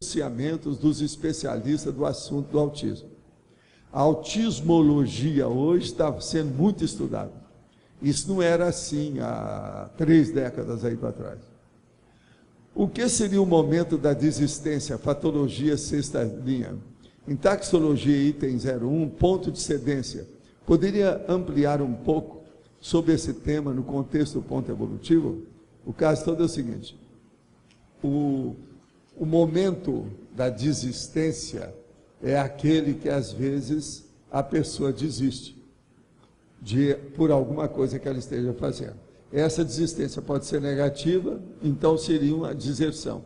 pronunciamentos dos especialistas do assunto do autismo. A autismologia hoje está sendo muito estudada. Isso não era assim há 3 décadas aí para trás. O que seria o momento da desistência, patologia sexta linha? Em taxologia, item 01, ponto de cedência. Poderia ampliar um pouco sobre esse tema no contexto do ponto evolutivo? O caso todo é o seguinte: o momento da desistência é aquele que, às vezes, a pessoa desiste por alguma coisa que ela esteja fazendo. Essa desistência pode ser negativa, então seria uma deserção.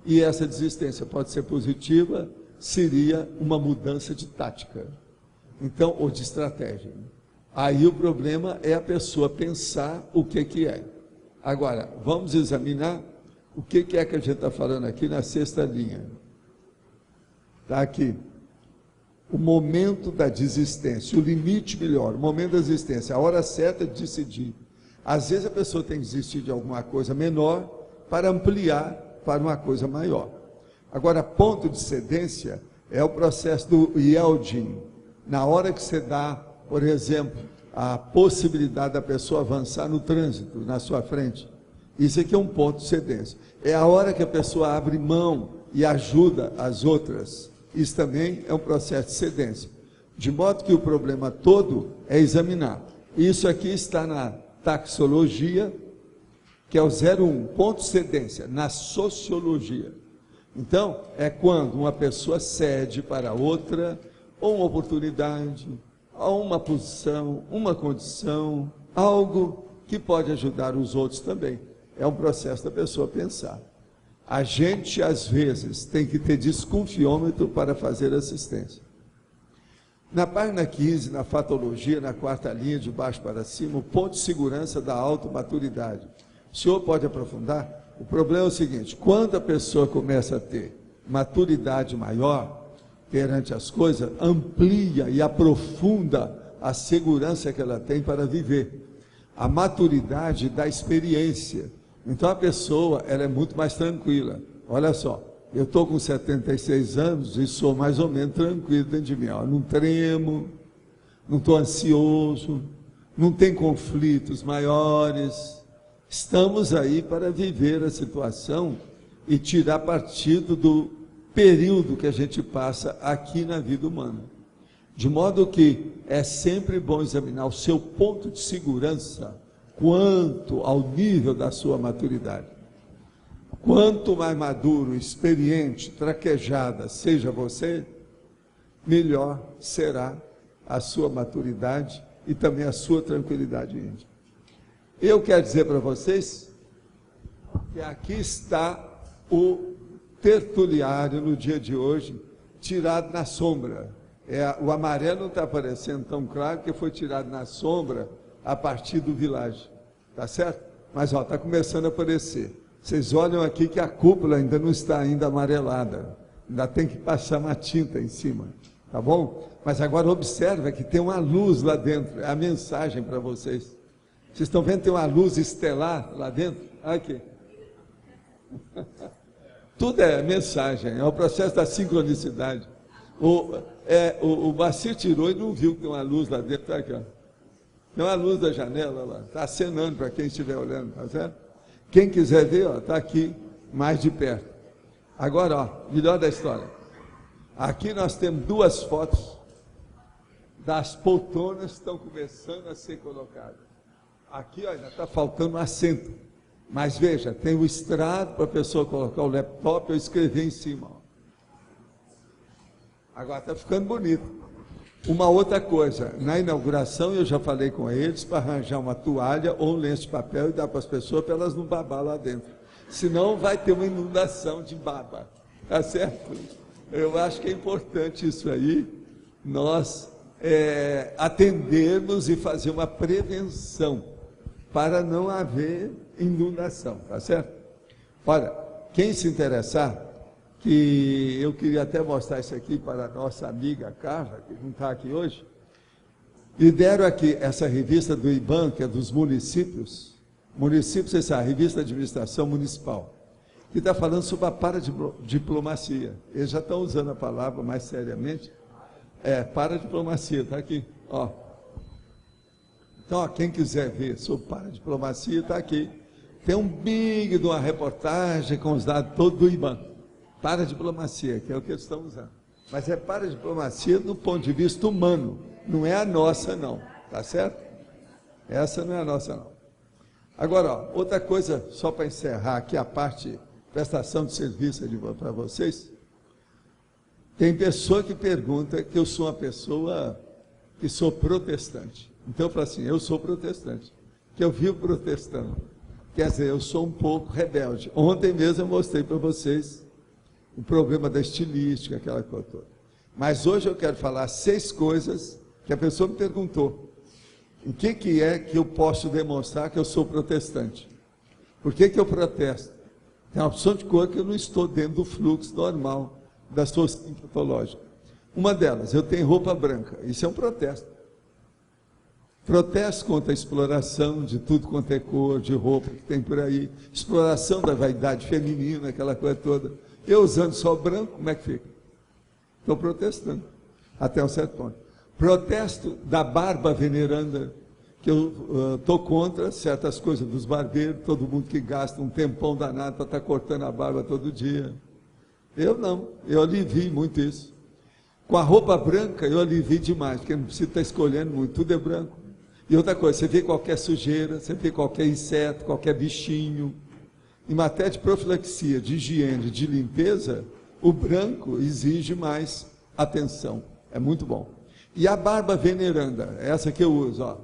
E essa desistência pode ser positiva, seria uma mudança de tática, então, ou de estratégia. Aí o problema é a pessoa pensar o que é. Agora, vamos examinar o que é que a gente está falando aqui na sexta linha. Está aqui. O momento da desistência, o limite melhor, o momento da desistência, a hora certa de decidir. Às vezes a pessoa tem que desistir de alguma coisa menor para ampliar para uma coisa maior. Agora, ponto de cedência é o processo do yielding. Na hora que você dá, por exemplo, a possibilidade da pessoa avançar no trânsito, na sua frente. Isso aqui é um ponto de cedência. É a hora que a pessoa abre mão e ajuda as outras. Isso também é um processo de cedência. De modo que o problema todo é examinar. Isso aqui está na taxologia, que é o 01, ponto de cedência, na sociologia. Então, é quando uma pessoa cede para outra, ou uma oportunidade, ou uma posição, uma condição, algo que pode ajudar os outros também. É um processo da pessoa pensar. A gente, às vezes, tem que ter desconfiômetro para fazer assistência. Na página 15, na fatologia, na 4ª linha, de baixo para cima, o ponto de segurança da automaturidade. O senhor pode aprofundar? O problema é o seguinte: quando a pessoa começa a ter maturidade maior perante as coisas, amplia e aprofunda a segurança que ela tem para viver. A maturidade da experiência. Então a pessoa, ela é muito mais tranquila. Olha só, eu estou com 76 anos e sou mais ou menos tranquilo dentro de mim. Eu não tremo, não estou ansioso, não tem conflitos maiores. Estamos aí para viver a situação e tirar partido do período que a gente passa aqui na vida humana. De modo que é sempre bom examinar o seu ponto de segurança quanto ao nível da sua maturidade. Quanto mais maduro, experiente, traquejada seja você, melhor será a sua maturidade e também a sua tranquilidade íntima. Eu quero dizer para vocês que aqui está o tertuliário no dia de hoje, tirado na sombra. O amarelo não está aparecendo tão claro, porque foi tirado na sombra a partir do vilage, tá certo? Mas está começando a aparecer. Vocês olham aqui que a cúpula ainda não está amarelada, ainda tem que passar uma tinta em cima, tá bom? Mas agora observa que tem uma luz lá dentro, é a mensagem para vocês. Vocês estão vendo que tem uma luz estelar lá dentro? Aqui. Tudo é mensagem, é o processo da sincronicidade. O Bacir tirou e não viu que tem uma luz lá dentro, tá aqui, ó. Tem uma luz da janela lá, está acenando para quem estiver olhando, tá certo? Quem quiser ver, está aqui mais de perto. Agora, ó, melhor da história. Aqui nós temos 2 fotos das poltronas que estão começando a ser colocadas. Aqui, ó, ainda está faltando um assento. Mas veja, tem o estrado para a pessoa colocar o laptop ou escrever em cima. Ó. Agora está ficando bonito. Uma outra coisa, na inauguração eu já falei com eles para arranjar uma toalha ou um lenço de papel e dar para as pessoas para elas não babar lá dentro. Senão vai ter uma inundação de baba, tá certo? Eu acho que é importante isso aí, nós atendermos e fazer uma prevenção para não haver inundação, tá certo? Olha, quem se interessar, que eu queria até mostrar isso aqui para a nossa amiga Carla, que não está aqui hoje, lidero aqui essa revista do IBAN, que é dos municípios, vocês sabem, a revista de administração municipal. que está falando sobre a paradiplomacia. Eles já estão usando a palavra mais seriamente. Paradiplomacia, está aqui. Ó. Então, ó, quem quiser ver sobre paradiplomacia, está aqui. Tem um big de uma reportagem com os dados todos do IBAN. Paradiplomacia, que é o que eles estão usando. Mas é paradiplomacia do ponto de vista humano. Não é a nossa, não. Tá certo? Essa não é a nossa, não. Agora, ó, outra coisa, só para encerrar aqui a parte prestação de serviço para vocês. Tem pessoa que pergunta que eu sou uma pessoa que sou protestante. Então eu falo assim, eu sou protestante, que eu vivo protestando. Quer dizer, eu sou um pouco rebelde. Ontem mesmo eu mostrei para vocês o problema da estilística, aquela coisa toda. Mas hoje eu quero falar 6 coisas que a pessoa me perguntou. O que é que eu posso demonstrar que eu sou protestante? Por que eu protesto? Tem uma opção de coisa que eu não estou dentro do fluxo normal da sociedade patológica. Uma delas, eu tenho roupa branca. Isso é um protesto. Protesto contra a exploração de tudo quanto é cor, de roupa que tem por aí. Exploração da vaidade feminina, aquela coisa toda. Eu usando só branco, como é que fica? Estou protestando, até um certo ponto. Protesto da barba veneranda, que eu estou contra certas coisas dos barbeiros, todo mundo que gasta um tempão danado para estar cortando a barba todo dia. Eu não, eu alivio muito isso. Com a roupa branca, eu alivio demais, porque não precisa estar escolhendo muito, tudo é branco. E outra coisa, você vê qualquer sujeira, você vê qualquer inseto, qualquer bichinho. Em matéria de profilaxia, de higiene, de limpeza, o branco exige mais atenção. É muito bom. E a barba veneranda, essa que eu uso, ó.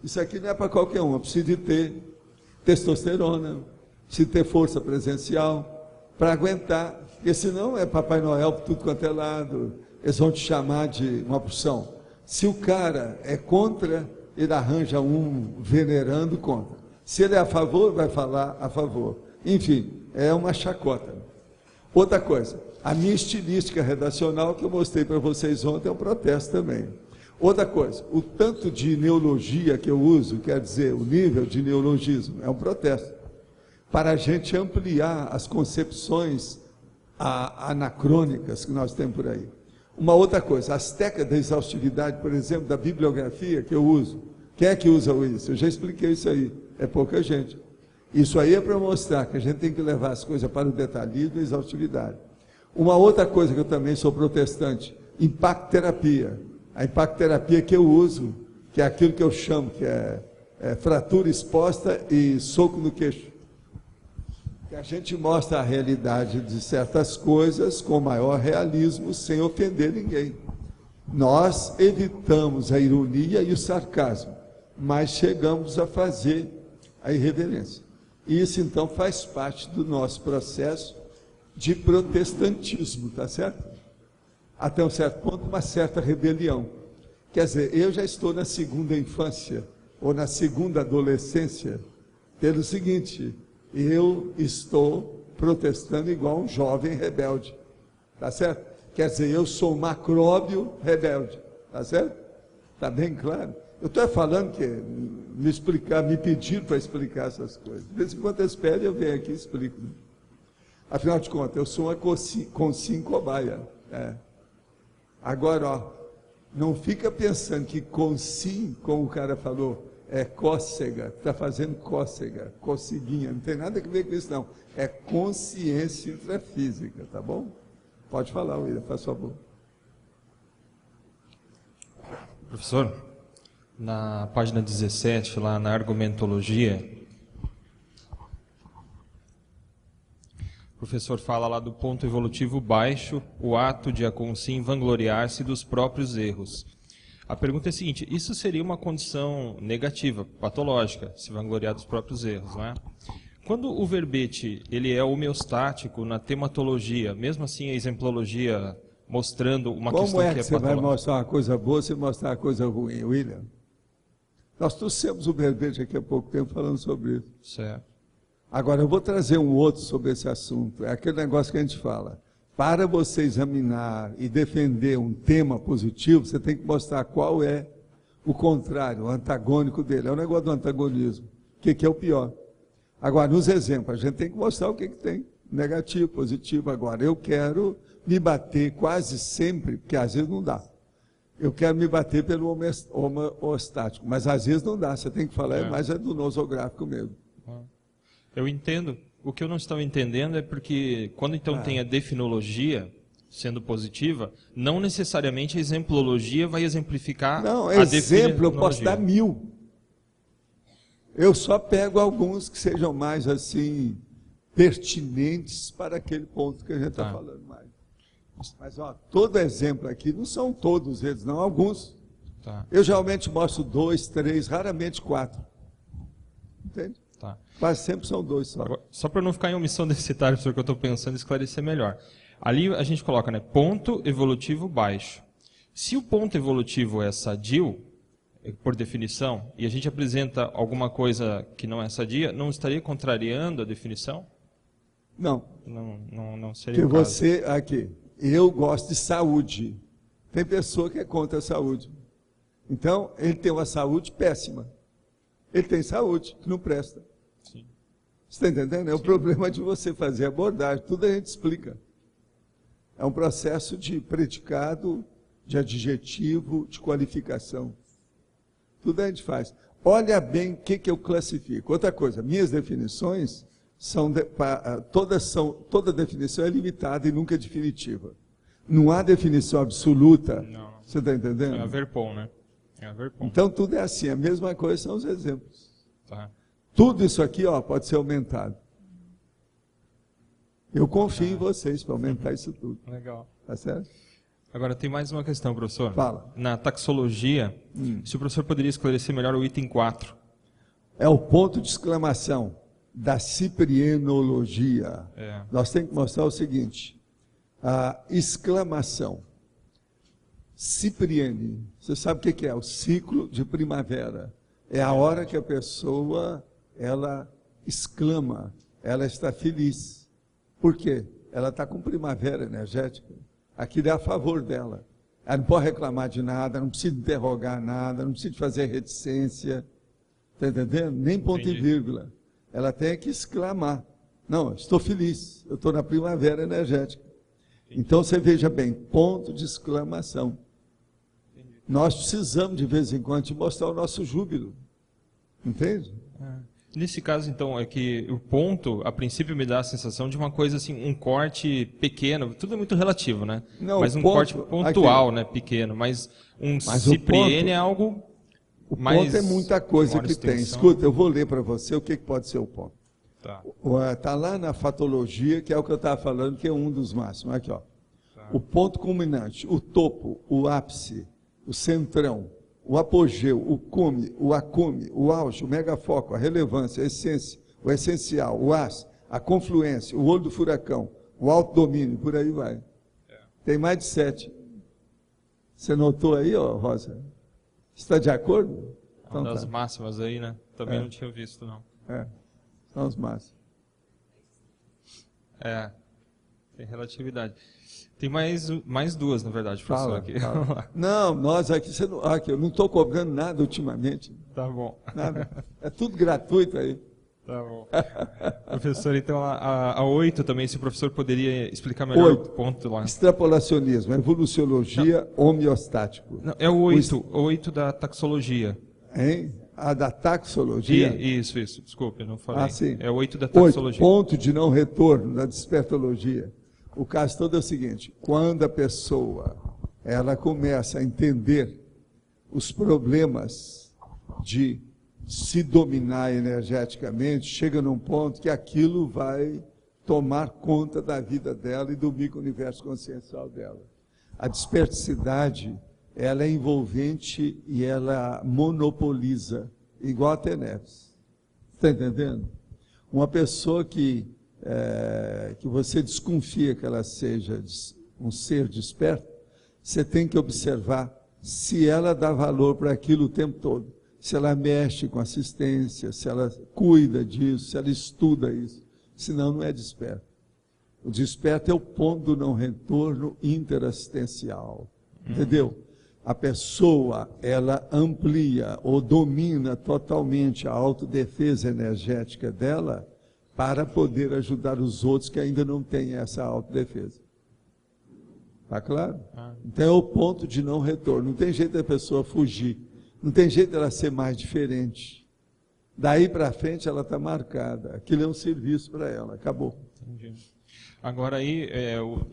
Isso aqui não é para qualquer um, eu preciso de ter testosterona, preciso ter força presencial, para aguentar, porque senão é Papai Noel por tudo quanto é lado, eles vão te chamar de uma opção. Se o cara é contra, ele arranja um venerando contra. Se ele é a favor, vai falar a favor. Enfim, é uma chacota. Outra coisa, a minha estilística redacional que eu mostrei para vocês ontem é um protesto também. Outra coisa, o tanto de neologia que eu uso, quer dizer, o nível de neologismo, é um protesto. Para a gente ampliar as concepções anacrônicas que nós temos por aí. Uma outra coisa, as técnicas da exaustividade, por exemplo, da bibliografia que eu uso. Quem é que usa isso? Eu já expliquei isso aí, é pouca gente. Isso aí é para mostrar que a gente tem que levar as coisas para o detalhismo e exaustividade. Uma outra coisa que eu também sou protestante, impactoterapia. A impactoterapia que eu uso, que é aquilo que eu chamo, que é fratura exposta e soco no queixo. Que a gente mostra a realidade de certas coisas com maior realismo, sem ofender ninguém. Nós evitamos a ironia e o sarcasmo, mas chegamos a fazer a irreverência. E isso, então, faz parte do nosso processo de protestantismo, tá certo? Até um certo ponto, uma certa rebelião. Quer dizer, eu já estou na segunda infância, ou na segunda adolescência, pelo seguinte, eu estou protestando igual um jovem rebelde, tá certo? Quer dizer, eu sou um macróbio rebelde, tá certo? Tá bem claro? Eu estou falando que me pediram para explicar essas coisas. De vez em quando eles pedem, eu venho aqui e explico. Né? Afinal de contas, eu sou uma consim cobaia. Agora, ó, não fica pensando que consim, como o cara falou, é cócega, está fazendo cócega, coceguinha, não tem nada a ver com isso não. É consciência intrafísica, tá bom? Pode falar, William, faz favor. Professor, na página 17, lá na argumentologia, o professor fala lá do ponto evolutivo baixo, o ato de a consim vangloriar-se dos próprios erros. A pergunta é a seguinte, isso seria uma condição negativa, patológica, se vangloriar dos próprios erros, não é? Quando o verbete ele é homeostático na tematologia, mesmo assim a exemplologia mostrando uma questão que é patológica. Como é que você vai mostrar uma coisa boa se mostrar uma coisa ruim, William? Nós trouxemos o verbete aqui há pouco tempo falando sobre isso. Certo. Agora, eu vou trazer um outro sobre esse assunto. É aquele negócio que a gente fala. Para você examinar e defender um tema positivo, você tem que mostrar qual é o contrário, o antagônico dele. É o negócio do antagonismo. O que é o pior? Agora, nos exemplos, a gente tem que mostrar o que tem. negativo, positivo. Agora, eu quero me bater quase sempre, porque às vezes não dá. Eu quero me bater pelo homeostático, mas às vezes não dá, você tem que falar, mas é do nosográfico mesmo. Eu entendo. O que eu não estava entendendo é porque, quando então tem a definologia sendo positiva, não necessariamente a exemplologia vai exemplificar a exemplo eu posso dar 1000. Eu só pego alguns que sejam mais assim pertinentes para aquele ponto que a gente está falando mais. Mas ó, todo exemplo aqui, não são todos eles, não, alguns. Eu geralmente mostro 2, 3, raramente 4. Entende? Quase sempre são 2 só. Agora, só para não ficar em omissão deficitária, professor, que eu estou pensando em esclarecer melhor. Ali a gente coloca, né, ponto evolutivo baixo. Se o ponto evolutivo é sadio, por definição, e a gente apresenta alguma coisa que não é sadia, não estaria contrariando a definição? Não. Não seria o caso. Você, aqui, eu gosto de saúde. Tem pessoa que é contra a saúde. Então, ele tem uma saúde péssima. Ele tem saúde que não presta. Sim. Você está entendendo? É o problema de você fazer abordagem. Tudo a gente explica. É um processo de predicado, de adjetivo, de qualificação. Tudo a gente faz. Olha bem o que eu classifico. Outra coisa, minhas definições toda definição é limitada e nunca definitiva. Não há definição absoluta. Não. Você está entendendo? É a Verpon, né? Então tudo é assim. A mesma coisa são os exemplos. Tudo isso aqui pode ser aumentado. Eu confio em vocês para aumentar isso tudo. Legal. Tá certo? Agora, tem mais uma questão, professor. Fala. Na taxologia, se o professor poderia esclarecer melhor o item 4. É o ponto de exclamação da ciprienologia. Nós temos que mostrar o seguinte. A exclamação. Cipriene. Você sabe o que é? O ciclo de primavera. É a hora que a pessoa, ela exclama. Ela está feliz. Por quê? Ela está com primavera energética. Aquilo é a favor dela. Ela não pode reclamar de nada, não precisa interrogar nada, não precisa fazer reticência. Está entendendo? Nem ponto e vírgula. Ela tem que exclamar. Não, estou feliz, eu estou na primavera energética. Então você veja bem, ponto de exclamação. Nós precisamos de vez em quando mostrar o nosso júbilo. Entende? Nesse caso, então, é que o ponto, a princípio, me dá a sensação de uma coisa assim, um corte pequeno, tudo é muito relativo, né? Não, mas um corte pontual, né, pequeno, mas cipriene é algo mais... O ponto é muita coisa que tem. Escuta, eu vou ler para você o que pode ser o ponto. Está lá na fatologia, que é o que eu estava falando, que é um dos máximos. Aqui, ó. O ponto culminante, o topo, o ápice, o centrão, o apogeu, o cume, o acume, o auge, o megafoco, a relevância, a essência, o essencial, o as, a confluência, o olho do furacão, o alto domínio, por aí vai. Tem mais de 7. Você notou aí, Rosa? Está de acordo? Então, das máximas aí, né? Também não tinha visto, não. São as máximas. Tem relatividade. Tem mais duas, na verdade, professor. Aqui. Não, nós aqui, eu não estou cobrando nada ultimamente. Tá bom. Nada. É tudo gratuito aí. Tá bom. Professor, então a 8 também, se o professor poderia explicar melhor o ponto lá. Extrapolacionismo, evoluciologia, homeostático. Não, é o 8 da taxologia. Hein? A da taxologia? Isso, desculpe, não falei. Sim. É o 8 da taxologia. 8, ponto de não retorno da despertologia. O caso todo é o seguinte, quando a pessoa ela começa a entender os problemas de se dominar energeticamente, chega num ponto que aquilo vai tomar conta da vida dela e do micro-universo consciencial dela. A dispersidade, ela é envolvente e ela monopoliza, igual a Teneves. Está entendendo? Uma pessoa que você desconfia que ela seja um ser desperto, você tem que observar se ela dá valor para aquilo o tempo todo, se ela mexe com assistência, se ela cuida disso, se ela estuda isso, senão não é desperto. O desperto é o ponto do não retorno interassistencial, entendeu? A pessoa, ela amplia ou domina totalmente a autodefesa energética dela, para poder ajudar os outros que ainda não têm essa autodefesa. Está claro? Então é o ponto de não retorno. Não tem jeito da pessoa fugir. Não tem jeito dela ser mais diferente. Daí para frente ela está marcada. Aquilo é um serviço para ela. Acabou. Entendi. Agora aí,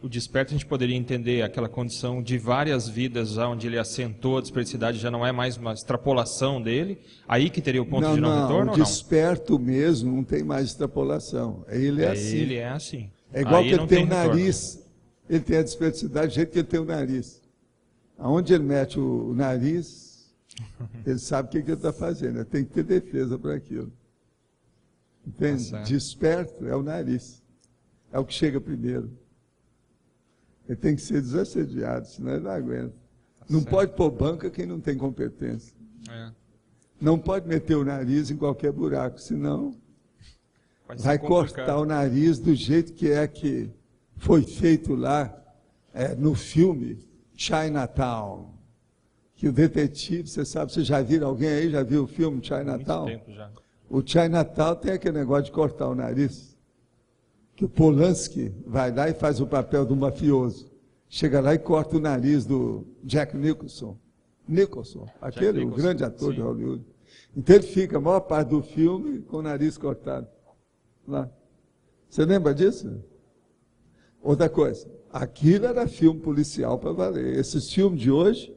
o desperto a gente poderia entender aquela condição de várias vidas já onde ele assentou a desperticidade, já não é mais uma extrapolação dele, aí que teria o ponto de não retorno ou não? O desperto mesmo não tem mais extrapolação. Ele é assim. Ele é assim. É igual aí que ele tem o retorno. nariz, ele tem a desperticidade do jeito que ele tem o nariz. Aonde ele mete o nariz, ele sabe o que ele está fazendo, tem que ter defesa para aquilo. Entende? Tá certo. Desperto é o nariz. É o que chega primeiro. Ele tem que ser desassediado, senão ele não aguenta. Não certo. pode pôr banca quem não tem competência. É. Não pode meter o nariz em qualquer buraco, senão vai cortar o nariz do jeito que foi feito lá no filme Chinatown. Que o detetive, você sabe, você já viu alguém aí, já viu o filme Chinatown? Muito tempo já. O Chinatown tem aquele negócio de cortar o nariz. Que o Polanski vai lá e faz o papel do mafioso. Chega lá e corta o nariz do Jack Nicholson. Aquele, o grande ator de Hollywood. Então ele fica a maior parte do filme com o nariz cortado. Lá. Você lembra disso? Outra coisa, aquilo era filme policial para valer. Esses filmes de hoje,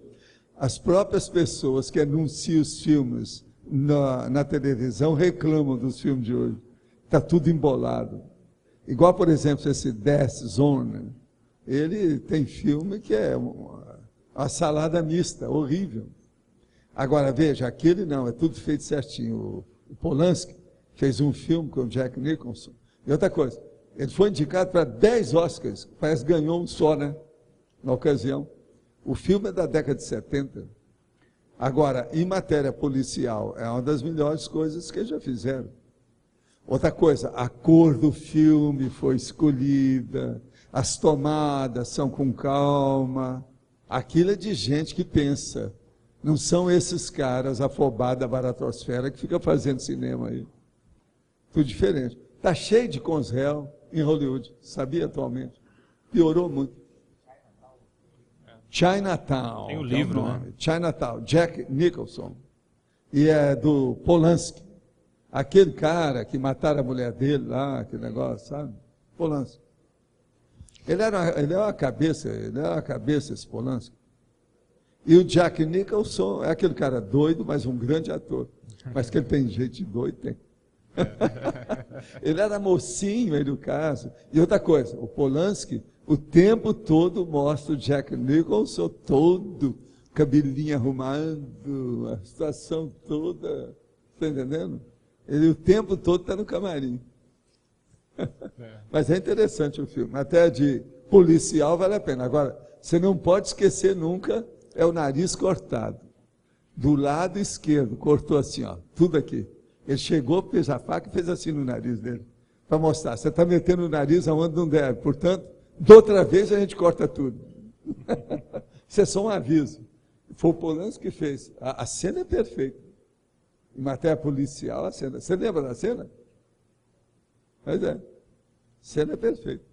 as próprias pessoas que anunciam os filmes na televisão reclamam dos filmes de hoje. Está tudo embolado. Igual, por exemplo, esse Death Zone, ele tem filme que é uma salada mista, horrível. Agora, veja, aquele não, é tudo feito certinho. O Polanski fez um filme com o Jack Nicholson. E outra coisa, ele foi indicado para 10 Oscars, parece que ganhou um só, né? Na ocasião. O filme é da década de 70. Agora, em matéria policial, é uma das melhores coisas que eles já fizeram. Outra coisa, a cor do filme foi escolhida, as tomadas são com calma. Aquilo é de gente que pensa. Não são esses caras afobados da baratosfera que ficam fazendo cinema aí. Tudo diferente. Está cheio de consréu em Hollywood, sabia atualmente? Piorou muito. Chinatown. Tem o livro, né? Chinatown, Jack Nicholson. E é do Polanski. Aquele cara que mataram a mulher dele lá, aquele negócio, sabe? Polanski. Ele é uma cabeça, esse Polanski. E o Jack Nicholson é aquele cara doido, mas um grande ator. Mas que ele tem jeito de doido, tem. Ele era mocinho aí no caso. E outra coisa, o Polanski, o tempo todo mostra o Jack Nicholson todo, cabelinho arrumado, a situação toda, está entendendo? Ele o tempo todo está no camarim. Mas é interessante o filme. Até de policial vale a pena. Agora, você não pode esquecer nunca, é o nariz cortado. Do lado esquerdo, cortou assim, ó, tudo aqui. Ele chegou, fez a faca e fez assim no nariz dele. Para mostrar, você está metendo o nariz aonde não deve. Portanto, de outra vez a gente corta tudo. Isso é só um aviso. Foi o Polanski que fez. A cena é perfeita. Em matéria policial, a cena. Você lembra da cena? Pois é. A cena é perfeita.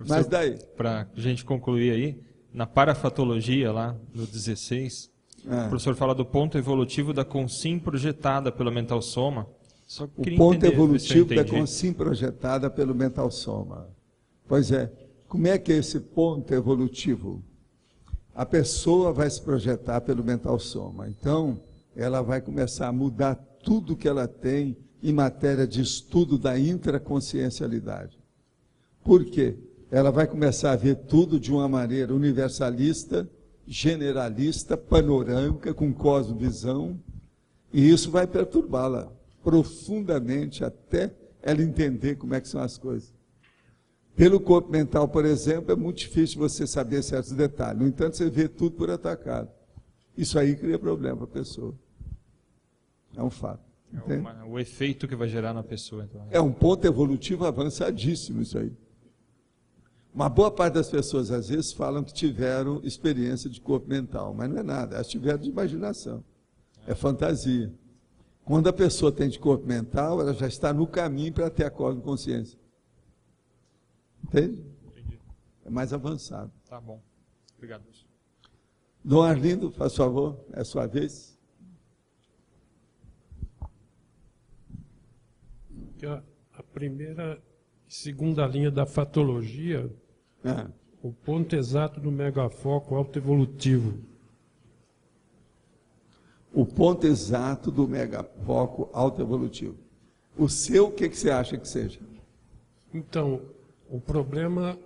Mas daí? Para a gente concluir aí, na parafatologia, lá no 16, o professor fala do ponto evolutivo da consim projetada pelo mental soma. Só o ponto evolutivo da consim projetada pelo mental soma. Pois é. Como é que é esse ponto evolutivo? A pessoa vai se projetar pelo mental soma. Então, ela vai começar a mudar tudo que ela tem em matéria de estudo da intraconsciencialidade. Por quê? Ela vai começar a ver tudo de uma maneira universalista, generalista, panorâmica, com cosmovisão, e isso vai perturbá-la profundamente até ela entender como é que são as coisas. Pelo corpo mental, por exemplo, é muito difícil você saber certos detalhes. No entanto, você vê tudo por atacado. Isso aí cria problema para a pessoa. É um fato. O efeito que vai gerar na pessoa. Então. É um ponto evolutivo avançadíssimo isso aí. Uma boa parte das pessoas, às vezes, falam que tiveram experiência de corpo mental, mas não é nada. Elas tiveram de imaginação. É fantasia. Quando a pessoa tem de corpo mental, ela já está no caminho para ter a cosmoconsciência. Entende? Entendi. É mais avançado. Tá bom. Obrigado. Dom Arlindo, faz favor, é a sua vez. A primeira e segunda linha da fatologia, o ponto exato do megafoco autoevolutivo. O ponto exato do megafoco autoevolutivo. O seu, o que você acha que seja? Então, o problema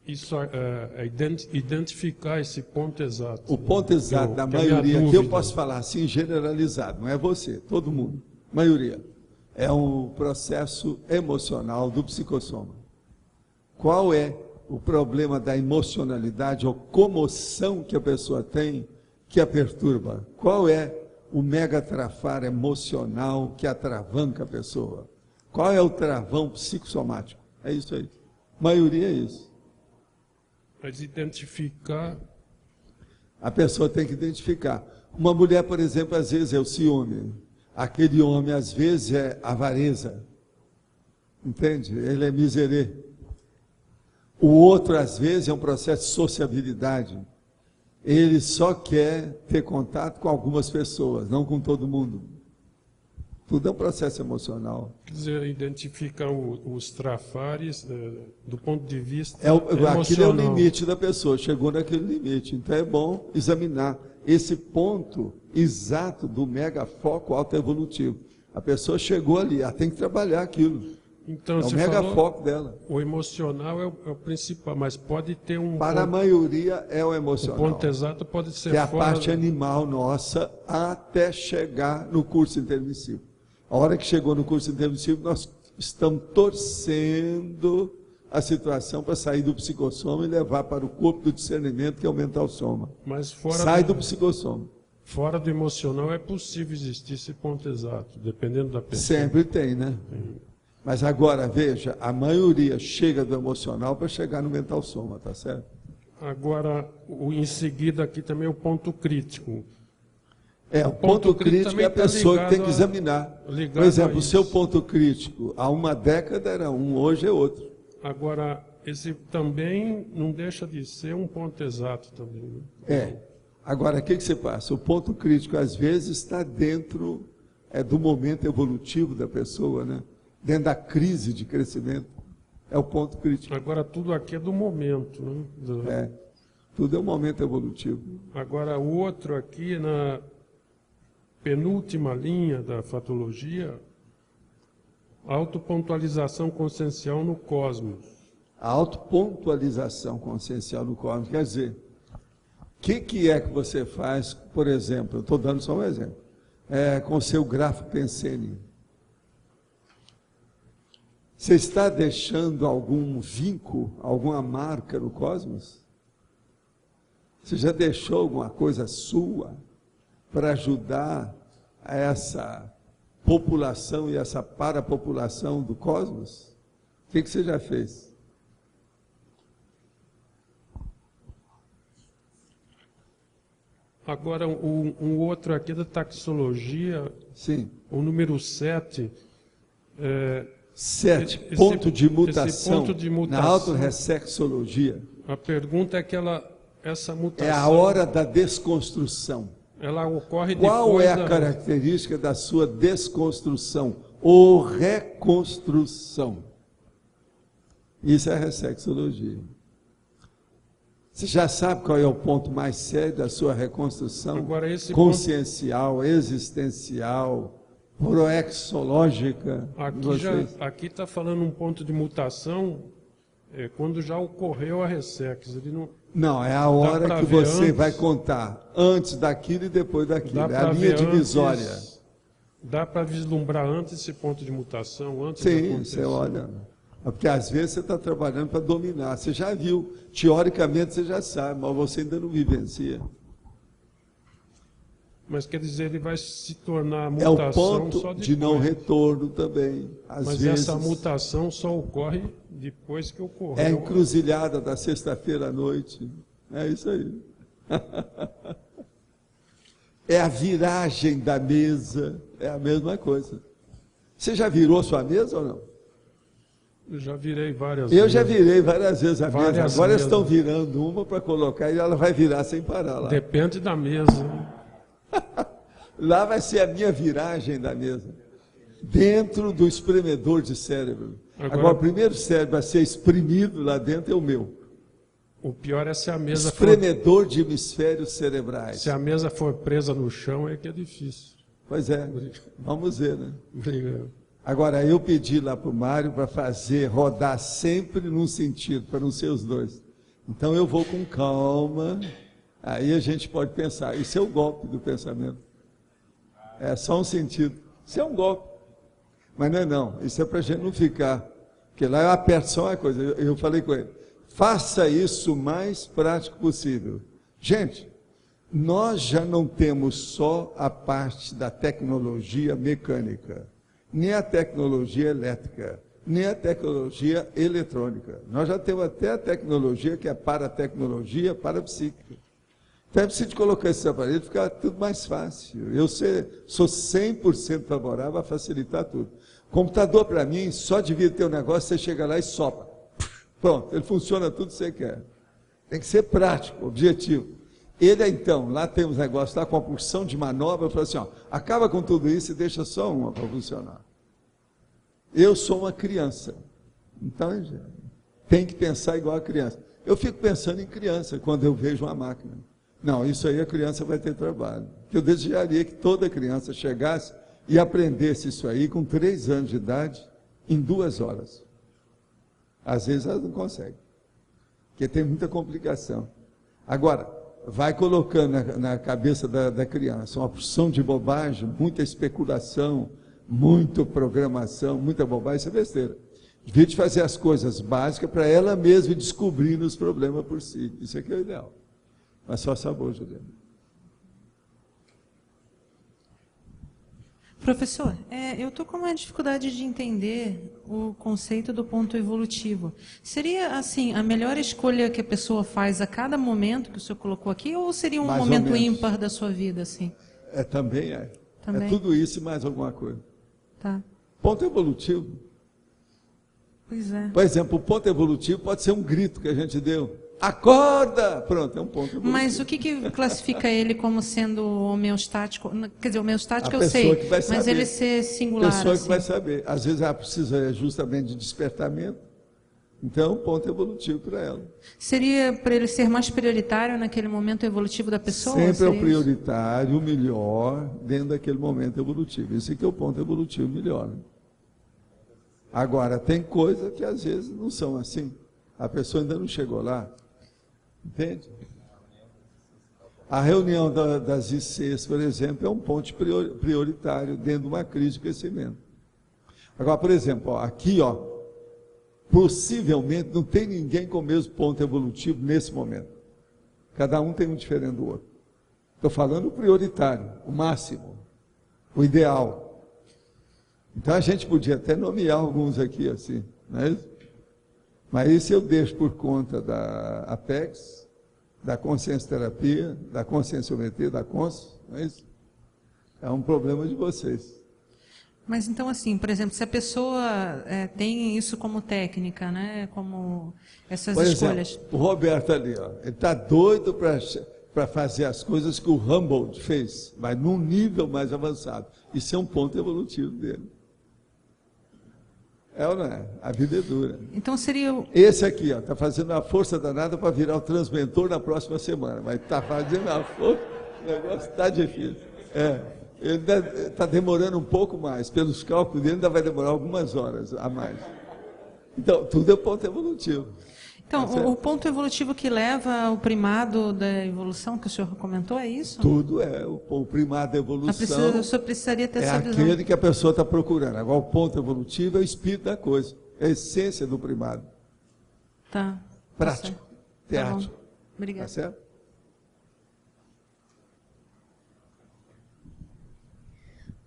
é identificar esse ponto exato. O ponto exato da maioria, que eu posso falar assim, generalizado, não é você, todo mundo, maioria, é um processo emocional do psicossoma. Qual é o problema da emocionalidade ou comoção que a pessoa tem que a perturba? Qual é o megatrafar emocional que atravanca a pessoa? Qual é o travão psicossomático? É isso aí. A maioria é isso. Mas identificar... A pessoa tem que identificar. Uma mulher, por exemplo, às vezes é o ciúme. Aquele homem, às vezes, é avareza. Entende? Ele é miserê. O outro, às vezes, é um processo de sociabilidade. Ele só quer ter contato com algumas pessoas, não com todo mundo. Tudo é um processo emocional. Quer dizer, identificar os trafares do ponto de vista emocional. Aquilo é o limite da pessoa, chegou naquele limite. Então é bom examinar esse ponto exato do megafoco autoevolutivo. A pessoa chegou ali, ela tem que trabalhar aquilo. Então, é o megafoco dela. O emocional é o principal, mas pode ter um... Para a maioria é o emocional. O ponto exato pode ser que é a parte animal nossa até chegar no curso intermissivo. A hora que chegou no curso intermissivo, nós estamos torcendo a situação para sair do psicossoma e levar para o corpo do discernimento, que é o mental soma. Mas sai do psicossoma. Fora do emocional é possível existir esse ponto exato, dependendo da pessoa. Sempre tem, né? Sim. Mas agora, veja, a maioria chega do emocional para chegar no mental soma, tá certo? Agora, em seguida aqui também o ponto crítico. O ponto crítico é a pessoa que tem que examinar. Por exemplo, o seu ponto crítico, há uma década era um, hoje é outro. Agora, esse também não deixa de ser um ponto exato também. Né? Agora, o que você passa? O ponto crítico, às vezes, está dentro do momento evolutivo da pessoa, né? Dentro da crise de crescimento. É o ponto crítico. Agora, tudo aqui é do momento. Né? Tudo é um momento evolutivo. Agora, o outro aqui, na penúltima linha da fatologia, autopontualização consciencial no cosmos. A autopontualização consciencial no cosmos, quer dizer, o que é que você faz, por exemplo, eu estou dando só um exemplo, com o seu grafo Pensene. Você está deixando algum vínculo, alguma marca no cosmos? Você já deixou alguma coisa sua para ajudar a essa população e essa parapopulação do cosmos? O que você já fez? Agora, um outro aqui da taxologia, sim, o número 7. 7, ponto de mutação, na autorressexologia. A pergunta é essa mutação... É a hora da desconstrução. Ela ocorre depois... Qual é a característica da sua desconstrução ou reconstrução? Isso é a ressexologia. Você já sabe qual é o ponto mais sério da sua reconstrução? Agora, esse consciencial, existencial, proexológica. Aqui está falando um ponto de mutação quando já ocorreu a ressex. Não, é a hora que você vai contar antes daquilo e depois daquilo. É a linha divisória. Dá para vislumbrar antes esse ponto de mutação? Sim, você olha. Porque às vezes você está trabalhando para dominar. Você já viu, teoricamente você já sabe, mas você ainda não vivencia. Mas quer dizer, ele vai se tornar a mutação é o ponto só depois. De não retorno também. Mas vezes, essa mutação só ocorre depois que ocorreu. É a encruzilhada da sexta-feira à noite. É isso aí. É a viragem da mesa. É a mesma coisa. Você já virou sua mesa ou não? Eu já virei várias Eu vezes. já virei várias vezes a mesa. Várias Agora mesas. estão virando uma para colocar e ela vai virar sem parar lá. Depende da mesa. Lá vai ser a minha viragem da mesa. Dentro do espremedor de cérebro. Agora o primeiro cérebro a ser exprimido lá dentro é o meu. O pior é se a mesa Espremedor de hemisférios cerebrais. Se a mesa for presa no chão, é que é difícil. Pois é, vamos ver, né? Obrigado. Agora, eu pedi lá para o Mário para fazer, rodar sempre num sentido, para não ser os dois. Então eu vou com calma, aí a gente pode pensar. Isso é o golpe do pensamento. É só um sentido. Isso é um golpe. Mas não é não, isso é para a gente não ficar. Porque lá eu aperto só uma coisa, eu falei com ele. Faça isso o mais prático possível. Gente, nós já não temos só a parte da tecnologia mecânica, nem a tecnologia elétrica, nem a tecnologia eletrônica. Nós já temos até a tecnologia que é paratecnologia, parapsíquica. Então é preciso colocar esses aparelhos, ficar tudo mais fácil. Eu sou 100% favorável a facilitar tudo. Computador, para mim, só devia ter um negócio, você chega lá e sopra. Pronto, ele funciona tudo que você quer. Tem que ser prático, objetivo. Ele, então, lá tem uns negócios lá com a porção de manobra, eu falo assim, ó, acaba com tudo isso e deixa só uma para funcionar. Eu sou uma criança, então tem que pensar igual a criança. Eu fico pensando em criança quando eu vejo uma máquina. Não, isso aí a criança vai ter trabalho. Eu desejaria que toda criança chegasse e aprendesse isso aí com 3 anos de idade, em 2 horas. Às vezes elas não conseguem, porque tem muita complicação. Agora, vai colocando na cabeça da criança uma porção de bobagem, muita especulação, muita programação, muita bobagem, isso é besteira. Devia de fazer as coisas básicas para ela mesma ir descobrindo os problemas por si. Isso aqui é o ideal. Mas só sabor, Juliana. Professor, eu estou com uma dificuldade de entender o conceito do ponto evolutivo. Seria, assim, a melhor escolha que a pessoa faz a cada momento que o senhor colocou aqui, ou seria um momento ímpar da sua vida, assim? Também é. Também? É tudo isso e mais alguma coisa. Tá. Ponto evolutivo. Pois é. Por exemplo, o ponto evolutivo pode ser um grito que a gente deu. Acorda! Pronto, é um ponto evolutivo. Mas o que classifica ele como sendo homeostático? Quer dizer, homeostático A eu sei, pessoa que vai mas saber. ele ser singular. A pessoa que assim. vai saber. Às vezes ela precisa justamente de despertamento. Então, é um ponto evolutivo para ela. Seria para ele ser mais prioritário naquele momento evolutivo da pessoa? Sempre é seria o isso? prioritário, o melhor, dentro daquele momento evolutivo. Esse aqui é o ponto evolutivo melhor. Né? Agora, tem coisas que às vezes não são assim. A pessoa ainda não chegou lá. Entende? A reunião das ICs, por exemplo, é um ponto prioritário dentro de uma crise de crescimento. Agora, por exemplo, ó, aqui, ó, possivelmente não tem ninguém com o mesmo ponto evolutivo nesse momento. Cada um tem um diferente do outro. Estou falando o prioritário, o máximo, o ideal. Então a gente podia até nomear alguns aqui assim, não é isso? Mas isso eu deixo por conta da Apex, da consciência terapia, da conscienciometria, da Cons, não é isso? É um problema de vocês. Mas então, assim, por exemplo, se a pessoa tem isso como técnica, né, como essas Por escolhas... exemplo, o Roberto ali, ó, ele está doido para fazer as coisas que o Humboldt fez, mas num nível mais avançado. Isso é um ponto evolutivo dele. É ou não é? A vida é dura. Então seria... Esse aqui, ó, está fazendo uma força danada para virar o transmentor na próxima semana, mas está fazendo a força, o negócio está difícil. Ele está demorando um pouco mais, pelos cálculos dele ainda vai demorar algumas horas a mais. Então, tudo é ponto evolutivo. Então, o ponto evolutivo que leva ao primado da evolução, que o senhor comentou, é isso? Tudo é. O primado da evolução O senhor precisaria ter é essa visão. aquele que a pessoa está procurando. Agora, o ponto evolutivo é o espírito da coisa, é a essência do primado. Tá. Prático, teático. Tá bom. Obrigada. Tá certo?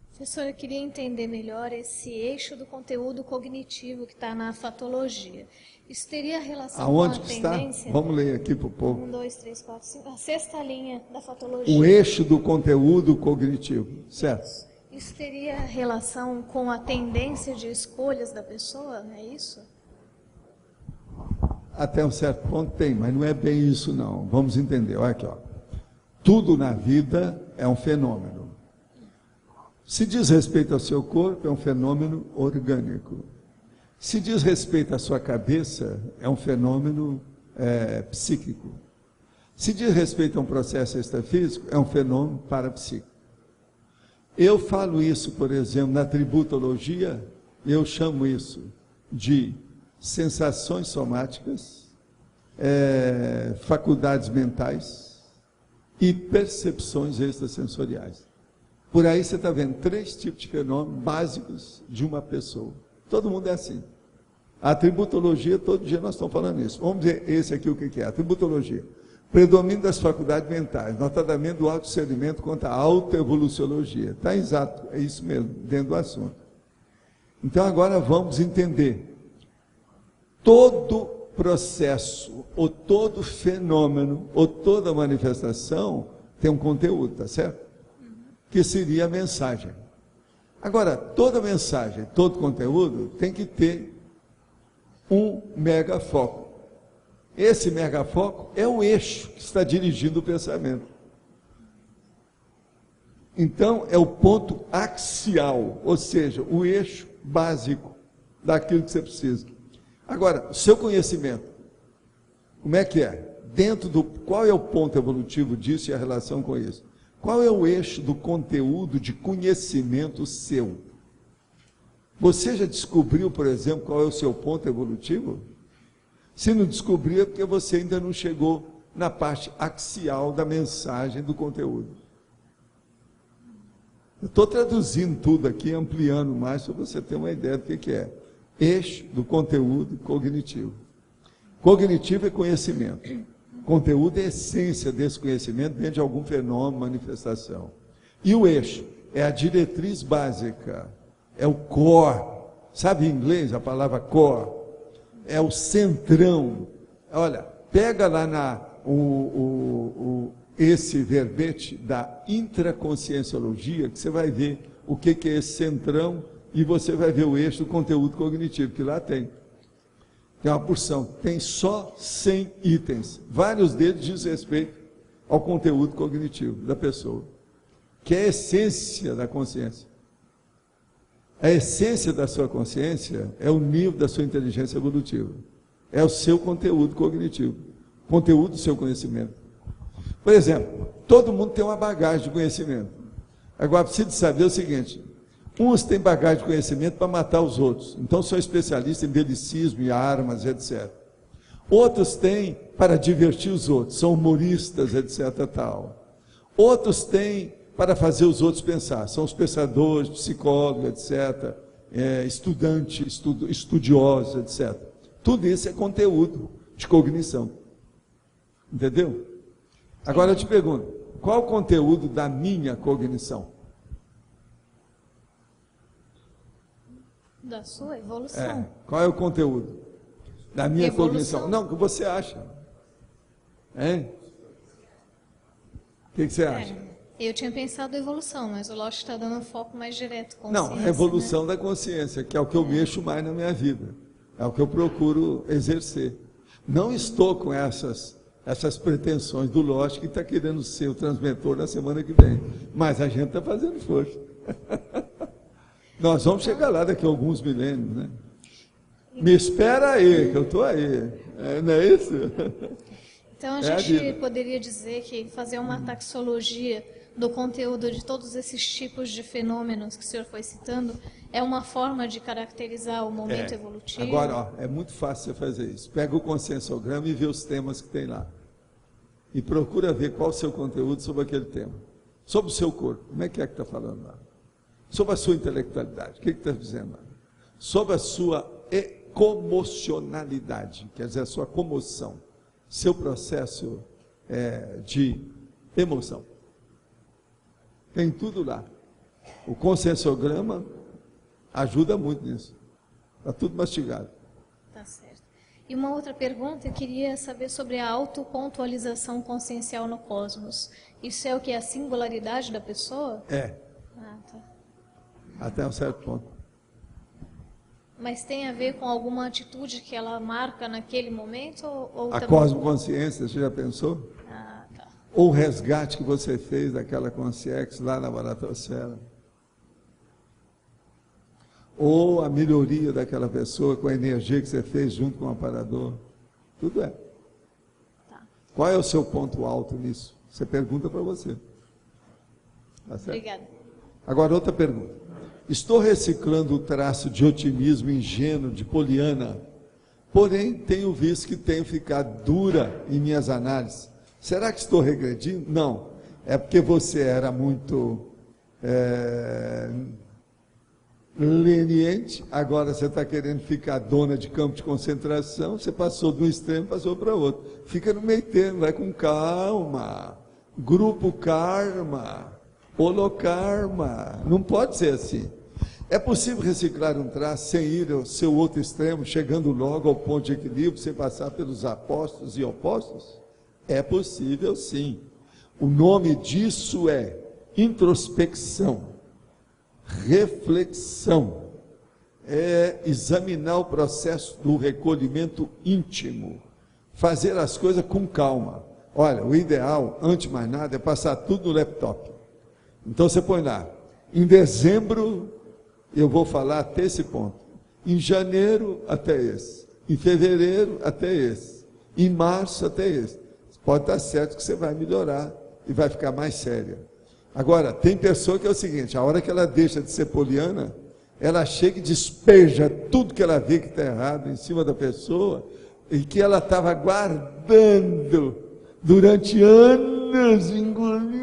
Professor, eu queria entender melhor esse eixo do conteúdo cognitivo que está na fatologia. Isso teria relação Aonde com a que está? tendência? Vamos ler aqui para o povo. 1, 2, 3, 4, 5. A 6ª linha da fatologia. O eixo do conteúdo cognitivo, certo? Isso teria relação com a tendência de escolhas da pessoa, é isso? Até um certo ponto tem, mas não é bem isso não. Vamos entender, olha aqui, ó. Tudo na vida é um fenômeno. Se diz respeito ao seu corpo, é um fenômeno orgânico. Se diz respeito à sua cabeça, é um fenômeno psíquico. Se diz respeito a um processo extrafísico, é um fenômeno parapsíquico. Eu falo isso, por exemplo, na tributologia, eu chamo isso de sensações somáticas, faculdades mentais e percepções extrasensoriais. Por aí você está vendo 3 tipos de fenômenos básicos de uma pessoa. Todo mundo é assim. A tributologia, todo dia nós estamos falando isso. Vamos ver esse aqui o que é. A tributologia. Predomínio das faculdades mentais, notadamente do autodiscernimento contra a autoevoluciologia. Está exato, é isso mesmo, dentro do assunto. Então agora vamos entender. Todo processo, ou todo fenômeno, ou toda manifestação tem um conteúdo, tá certo? Que seria a mensagem. Agora, toda mensagem, todo conteúdo tem que ter um megafoco. Esse megafoco é o eixo que está dirigindo o pensamento. Então, é o ponto axial, ou seja, o eixo básico daquilo que você precisa. Agora, o seu conhecimento, como é que é? Qual é o ponto evolutivo disso e a relação com isso? Qual é o eixo do conteúdo de conhecimento seu? Você já descobriu, por exemplo, qual é o seu ponto evolutivo? Se não descobriu, é porque você ainda não chegou na parte axial da mensagem do conteúdo. Eu estou traduzindo tudo aqui, ampliando mais, para você ter uma ideia do que é. Eixo do conteúdo cognitivo. Cognitivo é conhecimento. Conteúdo é a essência desse conhecimento dentro de algum fenômeno, manifestação. E o eixo é a diretriz básica, é o core. Sabe em inglês a palavra core? É o centrão. Olha, pega lá esse verbete da intraconscienciologia, que você vai ver o que é esse centrão, e você vai ver o eixo do conteúdo cognitivo, que lá tem. Tem uma porção, tem só 100 itens. Vários deles dizem respeito ao conteúdo cognitivo da pessoa, que é a essência da consciência. A essência da sua consciência é o nível da sua inteligência evolutiva. É o seu conteúdo cognitivo, conteúdo do seu conhecimento. Por exemplo, todo mundo tem uma bagagem de conhecimento. Agora, precisa saber o seguinte: uns têm bagagem de conhecimento para matar os outros, então são especialistas em belicismo e armas, etc. Outros têm para divertir os outros, são humoristas, etc. Tal. Outros têm para fazer os outros pensar, são os pensadores, psicólogos, etc., estudiosos, etc. Tudo isso é conteúdo de cognição. Entendeu? Agora eu te pergunto, qual o conteúdo da minha cognição? Da sua evolução. Qual é o conteúdo da minha Evolução. cognição? Não, o que você acha? Hein? O que você acha? Eu tinha pensado evolução, mas o Lost está dando um foco mais direto. Não, a evolução da consciência, que é o que eu mexo mais na minha vida. É o que eu procuro exercer. Não estou com essas pretensões do Lost, que está querendo ser o transmentor na semana que vem. Mas a gente está fazendo força. Nós vamos chegar lá daqui a alguns milênios, né? Me espera aí, que eu estou aí. Não é isso? Então a gente poderia dizer que fazer uma taxologia do conteúdo de todos esses tipos de fenômenos que o senhor foi citando é uma forma de caracterizar o momento evolutivo? Agora, ó, é muito fácil você fazer isso. Pega o conscienciograma e vê os temas que tem lá. E procura ver qual o seu conteúdo sobre aquele tema. Sobre o seu corpo, como é que está falando lá? Sobre a sua intelectualidade, o que está dizendo lá? Sobre a sua comocionalidade, quer dizer, a sua comoção, seu processo de emoção. Tem tudo lá. O conscienciograma ajuda muito nisso. Está tudo mastigado. Tá certo. E uma outra pergunta, eu queria saber sobre a autopontualização consciencial no cosmos. Isso é o que? A singularidade da pessoa? É. Ah, tá. até um certo ponto. Mas tem a ver com alguma atitude que ela marca naquele momento? Ou A também... cosmoconsciência, você já pensou? Ah, tá. Ou o resgate que você fez daquela consciência lá na baratosfera? Ou a melhoria daquela pessoa com a energia que você fez junto com o amparador? Tudo é. Tá. Qual é o seu ponto alto nisso? Você pergunta para você. Tá certo? Obrigada. Agora, outra pergunta. Estou reciclando o traço de otimismo ingênuo, de poliana, porém tenho visto que tenho ficado dura em minhas análises. Será que estou regredindo? Não. É porque você era muito leniente, agora você está querendo ficar dona de campo de concentração, você passou de um extremo, passou para outro. Fica no meio termo, vai com calma. Grupo karma, holokarma, não pode ser assim. É possível reciclar um traço sem ir ao seu outro extremo, chegando logo ao ponto de equilíbrio, sem passar pelos apóstolos e opostos? É possível, sim. O nome disso é introspecção, reflexão, é examinar o processo do recolhimento íntimo, fazer as coisas com calma. Olha, o ideal, antes de mais nada, é passar tudo no laptop. Então você põe lá, em dezembro eu vou falar até esse ponto, em janeiro até esse, em fevereiro até esse, em março até esse. Pode estar certo que você vai melhorar e vai ficar mais séria. Agora, tem pessoa que é o seguinte, a hora que ela deixa de ser poliana, ela chega e despeja tudo que ela vê que está errado em cima da pessoa e que ela estava guardando durante anos, engolindo.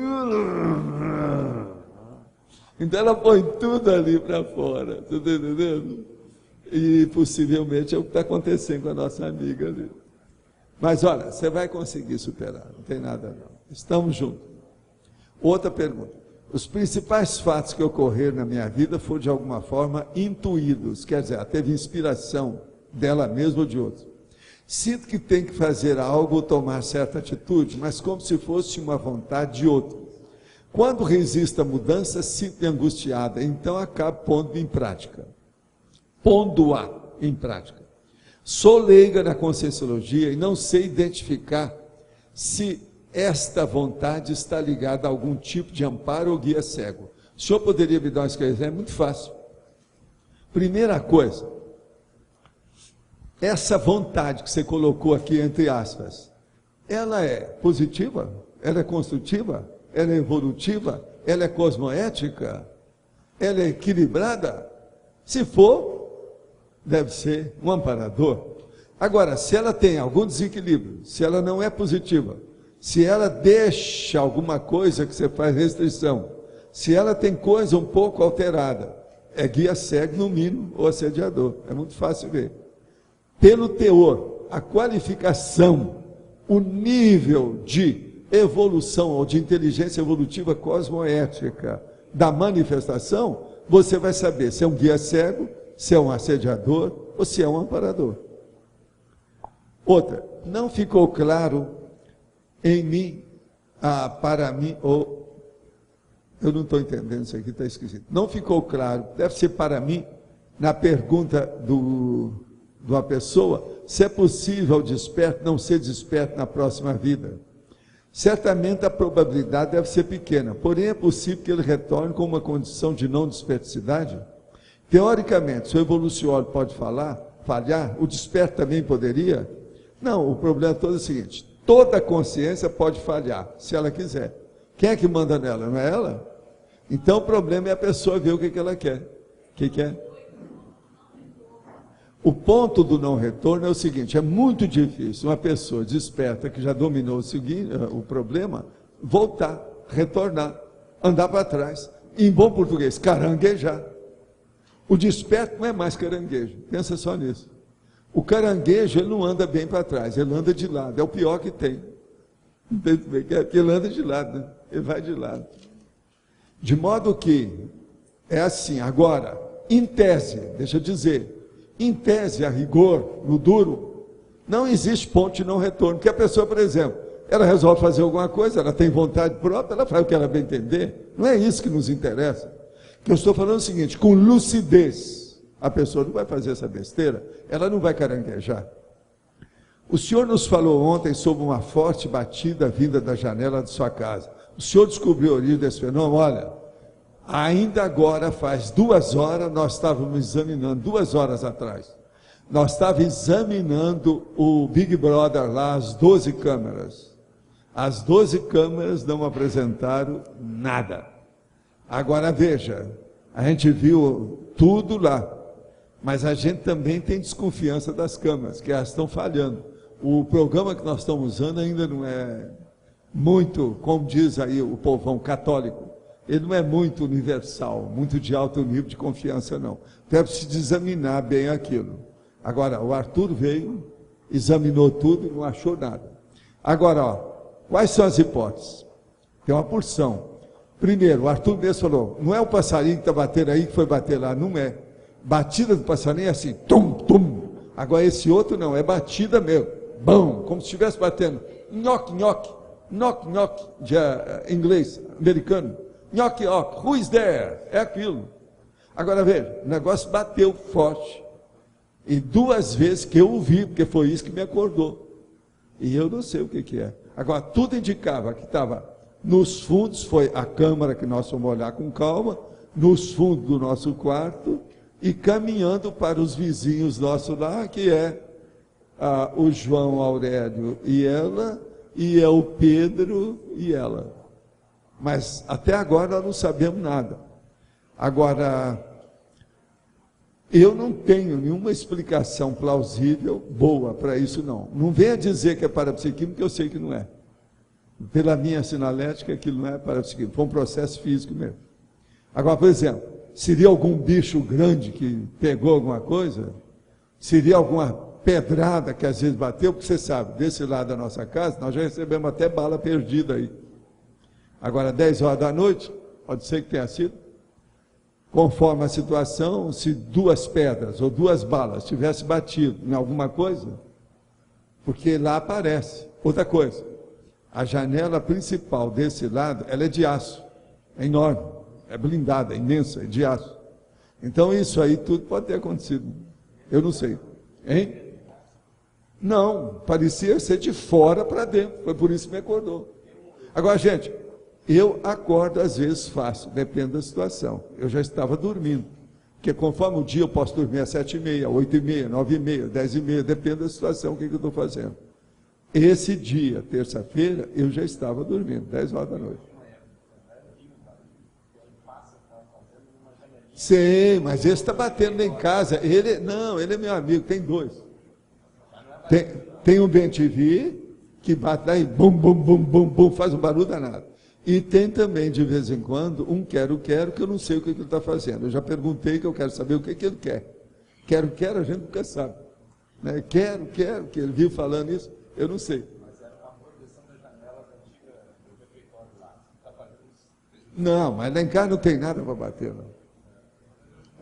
Então ela põe tudo ali para fora, tá entendendo? E possivelmente é o que está acontecendo com a nossa amiga ali. Mas olha, você vai conseguir superar, não tem nada não. Estamos juntos. Outra pergunta. Os principais fatos que ocorreram na minha vida foram de alguma forma intuídos, quer dizer, ela teve inspiração dela mesma ou de outros. Sinto que tem que fazer algo ou tomar certa atitude, mas como se fosse uma vontade de outro. Quando resisto à mudança, sinto-me angustiada, então acabo pondo em prática. Pondo-a em prática. Sou leiga na Conscienciologia e não sei identificar se esta vontade está ligada a algum tipo de amparo ou guia cego. O senhor poderia me dar um esclarecimento? É muito fácil. Primeira coisa, essa vontade que você colocou aqui entre aspas, ela é positiva? Ela é construtiva? Ela é evolutiva? Ela é cosmoética? Ela é equilibrada? Se for, deve ser um amparador. Agora, se ela tem algum desequilíbrio, se ela não é positiva, se ela deixa alguma coisa que você faz restrição, se ela tem coisa um pouco alterada, é guia cego no mínimo ou assediador. É muito fácil ver. Pelo teor, a qualificação, o nível de evolução ou de inteligência evolutiva cosmoética da manifestação, você vai saber se é um guia cego, se é um assediador ou se é um amparador. Outra, não ficou claro em mim, para mim, ou eu não estou entendendo isso aqui, está esquisito. Não ficou claro, deve ser para mim, na pergunta de uma pessoa, se é possível o desperto não ser desperto na próxima vida. Certamente a probabilidade deve ser pequena, porém é possível que ele retorne com uma condição de não desperticidade. Teoricamente, se o evoluciólogo pode falhar, o desperto também poderia? Não, o problema todo é o seguinte, toda consciência pode falhar, se ela quiser. Quem é que manda nela? Não é ela? Então o problema é a pessoa ver o que ela quer. O que quer? O ponto do não retorno é o seguinte, é muito difícil uma pessoa desperta que já dominou o problema, voltar, retornar, andar para trás, em bom português, caranguejar. O desperto não é mais caranguejo, pensa só nisso. O caranguejo, ele não anda bem para trás, ele anda de lado, é o pior que tem. Porque ele anda de lado, né? Ele vai de lado. De modo que, é assim, agora, em tese, deixa eu dizer, em tese, a rigor, no duro, não existe ponto de não retorno, porque a pessoa, por exemplo, ela resolve fazer alguma coisa, ela tem vontade própria, ela faz o que ela bem entender, não é isso que nos interessa. Que eu estou falando o seguinte, com lucidez, a pessoa não vai fazer essa besteira, ela não vai caranguejar. O senhor nos falou ontem sobre uma forte batida vinda da janela de sua casa. O senhor descobriu a origem desse fenômeno? Olha, ainda agora faz 2 horas, nós estávamos examinando, 2 horas atrás, nós estávamos examinando o Big Brother lá, as 12 câmeras. As 12 câmeras não apresentaram nada. Agora veja, a gente viu tudo lá, mas a gente também tem desconfiança das câmeras, que elas estão falhando. O programa que nós estamos usando ainda não é muito, como diz aí o povão católico, ele não é muito universal, muito de alto nível de confiança, não. Então é preciso examinar bem aquilo. Agora, o Arthur veio, examinou tudo e não achou nada. Agora, ó, quais são as hipóteses? Tem uma porção. Primeiro, o Arthur mesmo falou, não é o passarinho que está batendo aí que foi bater lá, não é. Batida do passarinho é assim, tum, tum. Agora esse outro não, é batida mesmo. Bom, como se estivesse batendo. Nhoque, nhoque, nhoque, nhoque, de inglês, americano. Nhoque, nhoque, who is there? É aquilo. Agora veja, o negócio bateu forte. E 2 vezes que eu ouvi, porque foi isso que me acordou. E eu não sei o que é. Agora, tudo indicava que estava nos fundos, foi a câmara que nós fomos olhar com calma, nos fundos do nosso quarto, e caminhando para os vizinhos nossos lá, que é o João Aurélio e ela, e é o Pedro e ela. Mas até agora nós não sabemos nada. Agora, eu não tenho nenhuma explicação plausível, boa para isso não. Não venha dizer que é parapsiquismo, porque eu sei que não é. Pela minha sinalética, aquilo não é parapsiquismo, foi um processo físico mesmo. Agora, por exemplo, seria algum bicho grande que pegou alguma coisa? Seria alguma pedrada que às vezes bateu? Porque você sabe, desse lado da nossa casa, nós já recebemos até bala perdida aí. Agora, 10 horas da noite, pode ser que tenha sido, conforme a situação, se 2 pedras ou 2 balas tivessem batido em alguma coisa, porque lá aparece. Outra coisa, a janela principal desse lado, ela é de aço, é enorme, é blindada, é imensa, é de aço. Então isso aí tudo pode ter acontecido. Eu não sei. Hein? Não, parecia ser de fora para dentro, foi por isso que me acordou. Agora, gente, eu acordo às vezes fácil, depende da situação. Eu já estava dormindo, porque conforme o dia eu posso dormir às 7h30, 8h30, 9h30, 10h30, depende da situação, o que eu estou fazendo. Esse dia, terça-feira, eu já estava dormindo, 10 horas da noite. Sim, mas esse está batendo em casa. Ele é meu amigo, tem 2. Tem um BenTV que bate lá e bum, bum, bum, bum, bum, faz um barulho danado. E tem também, de vez em quando, um quero, que eu não sei o que ele está fazendo. Eu já perguntei que eu quero saber o que ele quer. Quero, a gente nunca sabe. Né? Quero, que ele vive falando isso, eu não sei. Mas era uma proteção da janela da antiga do refeitório lá. Tá fazendo isso? Não, mas lá em casa não tem nada para bater, não.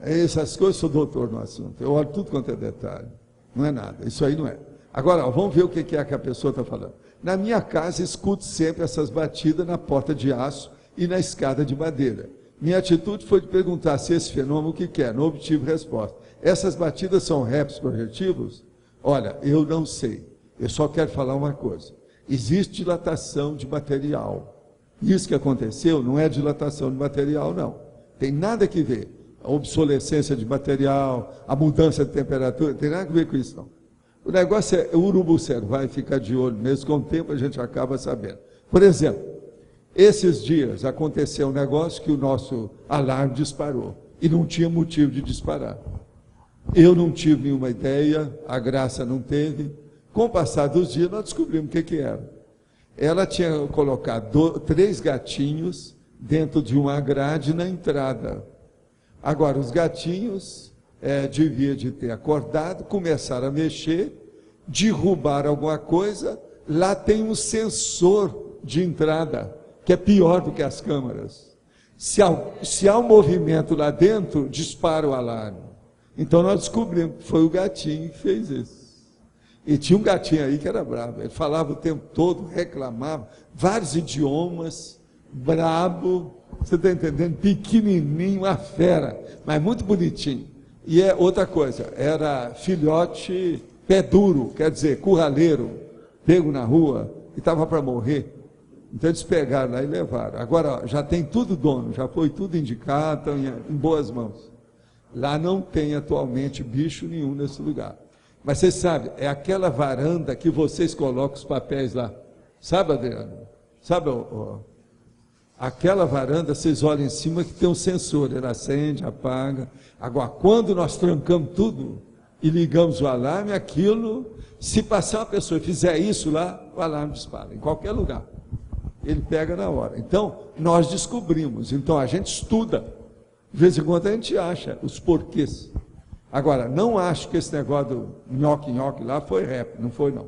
Essas coisas, sou doutor no assunto. Eu olho tudo quanto é detalhe. Não é nada, isso aí não é. Agora, vamos ver o que é que a pessoa está falando. Na minha casa, escuto sempre essas batidas na porta de aço e na escada de madeira. Minha atitude foi de perguntar se esse fenômeno o que é, não obtive resposta. Essas batidas são reps projetivos? Olha, eu não sei. Eu só quero falar uma coisa. Existe dilatação de material. Isso que aconteceu não é dilatação de material, não. Tem nada que ver. A obsolescência de material, a mudança de temperatura, tem nada a ver com isso, não. O negócio é, o urubu-cego vai ficar de olho mesmo, com o tempo a gente acaba sabendo. Por exemplo, esses dias aconteceu um negócio que o nosso alarme disparou, e não tinha motivo de disparar. Eu não tive nenhuma ideia, a Graça não teve. Com o passar dos dias, nós descobrimos o que era. Ela tinha colocado 3 gatinhos dentro de uma grade na entrada. Agora, os gatinhos devia de ter acordado, começaram a mexer, derrubar alguma coisa, lá tem um sensor de entrada, que é pior do que as câmeras. Se há um movimento lá dentro, dispara o alarme. Então nós descobrimos que foi o gatinho que fez isso. E tinha um gatinho aí que era bravo, ele falava o tempo todo, reclamava, vários idiomas, brabo, você está entendendo? Pequenininho, uma fera, mas muito bonitinho. E é outra coisa, era filhote pé duro, quer dizer, curraleiro, pego na rua, e estava para morrer. Então eles pegaram lá e levaram. Agora, ó, já tem tudo dono, já foi tudo indicado, estão em boas mãos. Lá não tem atualmente bicho nenhum nesse lugar. Mas vocês sabem, é aquela varanda que vocês colocam os papéis lá. Sabe, Adriano? Sabe, aquela varanda, vocês olham em cima que tem um sensor, ele acende, apaga. Agora, quando nós trancamos tudo e ligamos o alarme, aquilo, se passar uma pessoa e fizer isso lá, o alarme dispara, em qualquer lugar. Ele pega na hora. Então, nós descobrimos. Então, a gente estuda. De vez em quando a gente acha os porquês. Agora, não acho que esse negócio do nhoque-nhoque lá foi rap, não foi não.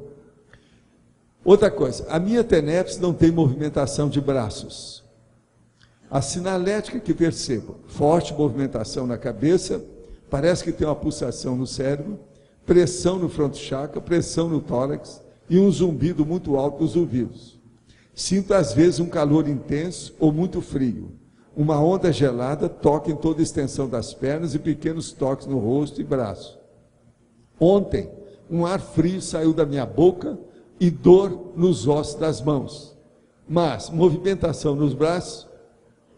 Outra coisa, a minha TENEPS não tem movimentação de braços. A sinalética que percebo, forte movimentação na cabeça, parece que tem uma pulsação no cérebro, pressão no frontochakra, pressão no tórax e um zumbido muito alto nos ouvidos. Sinto às vezes um calor intenso ou muito frio. Uma onda gelada toca em toda a extensão das pernas e pequenos toques no rosto e braço. Ontem, um ar frio saiu da minha boca e dor nos ossos das mãos. Mas, movimentação nos braços,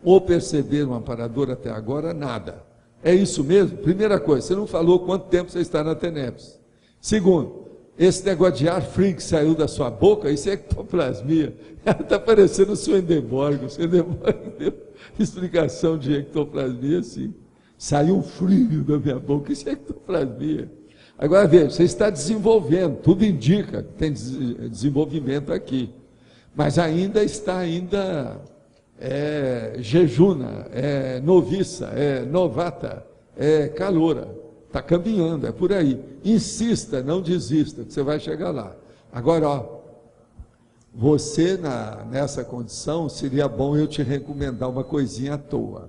ou perceber uma paradora até agora, nada. É isso mesmo? Primeira coisa, você não falou quanto tempo você está na TENEPS. Segundo, esse negócio de ar frio que saiu da sua boca, isso é ectoplasmia. Está parecendo o Swedenborg. O Swedenborg deu explicação de ectoplasmia, sim. Saiu um frio da minha boca, isso é ectoplasmia. Agora veja, você está desenvolvendo, tudo indica que tem desenvolvimento aqui. Mas ainda está jejuna, noviça, novata, caloura. Está caminhando, é por aí. Insista, não desista, que você vai chegar lá. Agora, ó, você nessa condição, seria bom eu te recomendar uma coisinha à toa.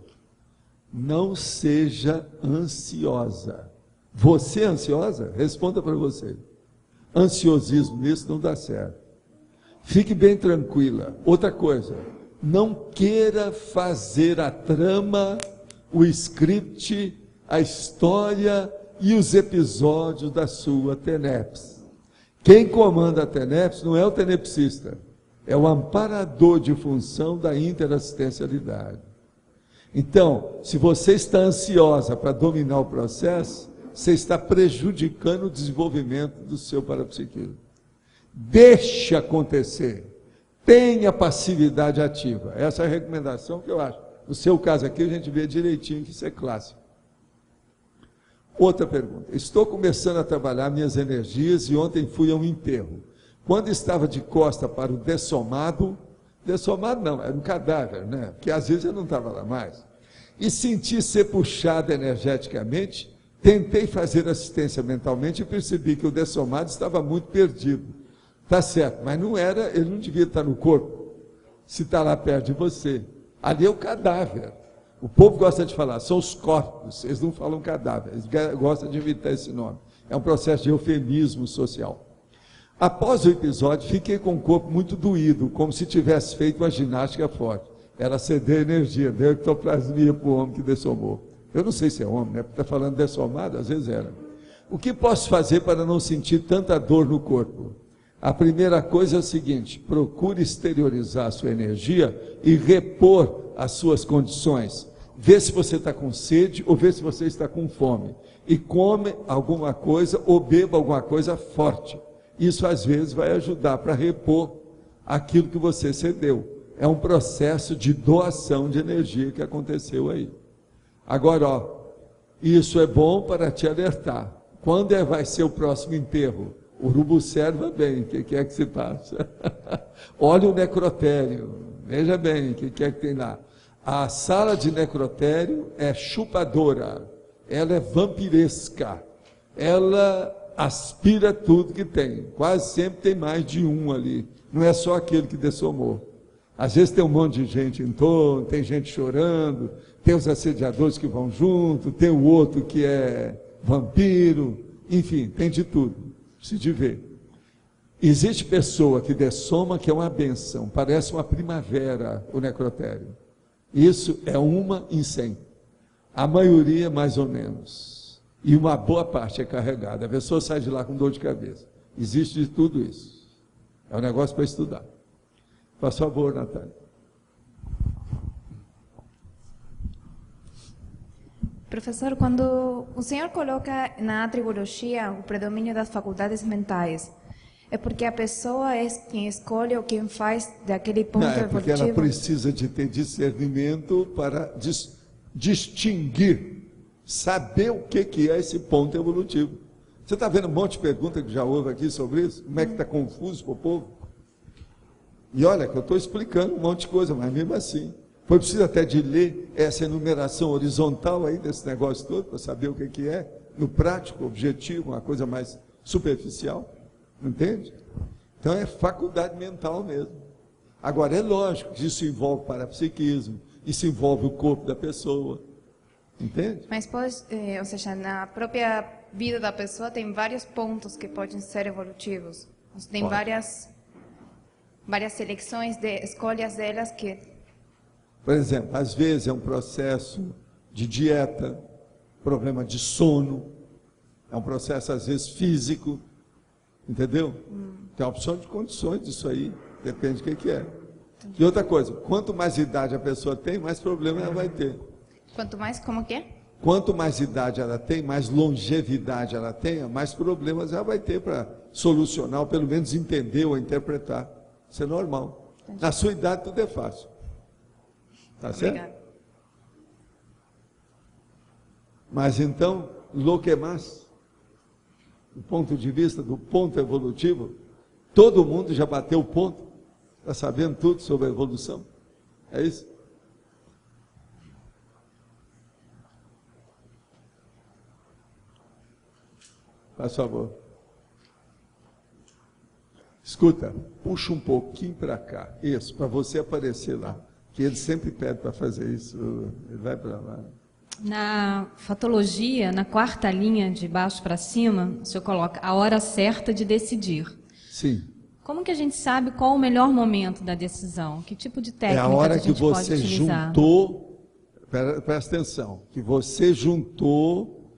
Não seja ansiosa. Você é ansiosa? Responda para você. Ansiosismo nisso não dá certo. Fique bem tranquila. Outra coisa, não queira fazer a trama, o script, a história e os episódios da sua TENEPS. Quem comanda a TENEPS não é o tenepsista, é o amparador de função da interassistencialidade. Então, se você está ansiosa para dominar o processo, você está prejudicando o desenvolvimento do seu parapsiquismo. Deixe acontecer, tenha passividade ativa. Essa é a recomendação que eu acho. No seu caso aqui, a gente vê direitinho que isso é clássico. Outra pergunta. Estou começando a trabalhar minhas energias e ontem fui a um enterro. Quando estava de costa para o dessomado não, era um cadáver, né? Porque às vezes eu não estava lá mais. E senti ser puxado energeticamente, tentei fazer assistência mentalmente e percebi que o dessomado estava muito perdido. Tá certo, mas não era, ele não devia estar no corpo, se está lá perto de você. Ali é o cadáver. O povo gosta de falar, são os corpos, eles não falam cadáver, eles gostam de evitar esse nome. É um processo de eufemismo social. Após o episódio, fiquei com o corpo muito doído, como se tivesse feito uma ginástica forte. Ela cedeu energia, deu ectoplasmia para o homem que dessomou. Eu não sei se é homem, né? Porque está falando dessomado, às vezes era. O que posso fazer para não sentir tanta dor no corpo? A primeira coisa é o seguinte, procure exteriorizar a sua energia e repor as suas condições. Vê se você está com sede ou vê se você está com fome. E come alguma coisa ou beba alguma coisa forte. Isso às vezes vai ajudar para repor aquilo que você cedeu. É um processo de doação de energia que aconteceu aí. Agora, ó, isso é bom para te alertar. Quando vai ser o próximo enterro? O urubu observa bem o que é que se passa. Olha o necrotério, veja bem o que é que tem lá. A sala de necrotério é chupadora, ela é vampiresca, ela aspira tudo que tem, quase sempre tem mais de um ali, não é só aquele que dessomou. Às vezes tem um monte de gente em torno, tem gente chorando, tem os assediadores que vão junto, tem o outro que é vampiro, enfim, tem de tudo. Se de ver. Existe pessoa que dessoma que é uma benção, parece uma primavera o necrotério. Isso é 1 em 100. A maioria, mais ou menos. E uma boa parte é carregada. A pessoa sai de lá com dor de cabeça. Existe de tudo isso. É um negócio para estudar. Por favor, Natália. Professor, quando o senhor coloca na atribologia o predomínio das faculdades mentais, é porque a pessoa é quem escolhe ou quem faz daquele ponto Não, é porque evolutivo? ela precisa de ter discernimento para distinguir, saber o que é esse ponto evolutivo. Você está vendo um monte de perguntas que já houve aqui sobre isso? Como é que está confuso para o povo? E olha que eu estou explicando um monte de coisa, mas mesmo assim, foi preciso até de ler essa enumeração horizontal aí desse negócio todo, para saber o que é, no prático, objetivo, uma coisa mais superficial, entende? Então é faculdade mental mesmo. Agora é lógico que isso envolve parapsiquismo, isso envolve o corpo da pessoa, entende? Mas pode, ou seja, na própria vida da pessoa tem vários pontos que podem ser evolutivos. Tem Pode. várias seleções de escolhas delas que... Por exemplo, às vezes é um processo de dieta, problema de sono, é um processo às vezes físico, entendeu? Tem uma opção de condições disso aí, depende do que é. E outra coisa, quanto mais idade a pessoa tem, mais problema ela vai ter. Quanto mais, como que é? Quanto mais idade ela tem, mais longevidade ela tenha, mais problemas ela vai ter para solucionar, ou pelo menos entender ou interpretar. Isso é normal. Na sua idade tudo é fácil. Tá certo? Obrigada. Mas então, lo que mais, do ponto de vista do ponto evolutivo, todo mundo já bateu o ponto, está sabendo tudo sobre a evolução. É isso? Faz favor. Escuta, puxa um pouquinho para cá. Isso, para você aparecer lá. Que ele sempre pede para fazer isso. Ele vai para lá. Na fatologia, na 4ª linha de baixo para cima, o senhor coloca a hora certa de decidir. Sim. Como que a gente sabe qual o melhor momento da decisão? Que tipo de técnica É a hora a que gente pode você utilizar? juntou, presta atenção, que você juntou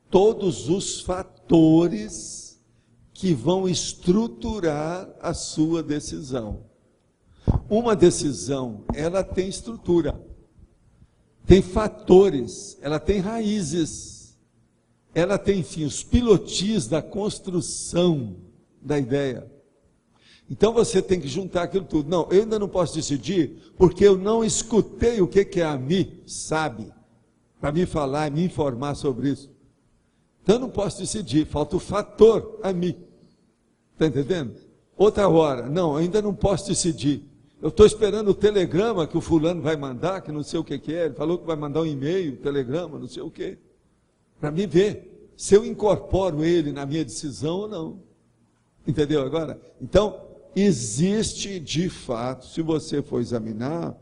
todos os fatores que vão estruturar a sua decisão. Uma decisão, ela tem estrutura, tem fatores, ela tem raízes, ela tem, enfim, os pilotis da construção da ideia. Então você tem que juntar aquilo tudo. Não, eu ainda não posso decidir, porque eu não escutei o que a Mi sabe, para me falar e me informar sobre isso. Então eu não posso decidir, falta o fator a Mi. Está entendendo? Outra hora, não, eu ainda não posso decidir. Eu estou esperando o telegrama que o fulano vai mandar, que não sei o que é. Ele falou que vai mandar um e-mail, telegrama, não sei o que. Para me ver se eu incorporo ele na minha decisão ou não. Entendeu agora? Então, existe de fato, se você for examinar,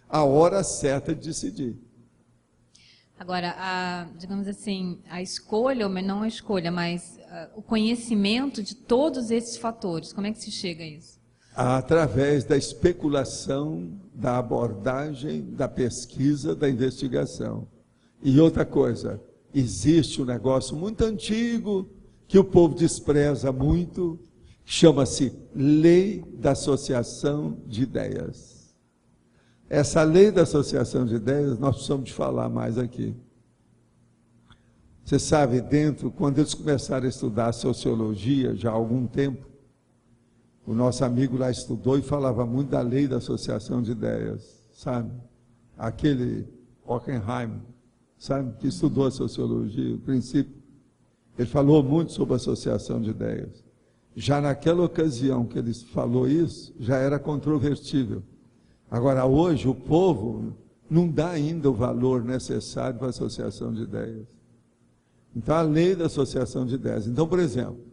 a hora certa de decidir. Agora, digamos assim, a escolha, ou não a escolha, mas o conhecimento de todos esses fatores, como é que se chega a isso? Através da especulação, da abordagem, da pesquisa, da investigação. E outra coisa, existe um negócio muito antigo, que o povo despreza muito, chama-se Lei da Associação de Ideias. Essa Lei da Associação de Ideias, nós precisamos de falar mais aqui. Você sabe, quando eles começaram a estudar sociologia, já há algum tempo, o nosso amigo lá estudou e falava muito da Lei da Associação de Ideias, sabe? Aquele Hockenheim, sabe? Que estudou a sociologia, o princípio. Ele falou muito sobre a associação de ideias. Já naquela ocasião que ele falou isso, já era controvertível. Agora, hoje, o povo não dá ainda o valor necessário para a associação de ideias. Então, a Lei da Associação de Ideias. Então, por exemplo,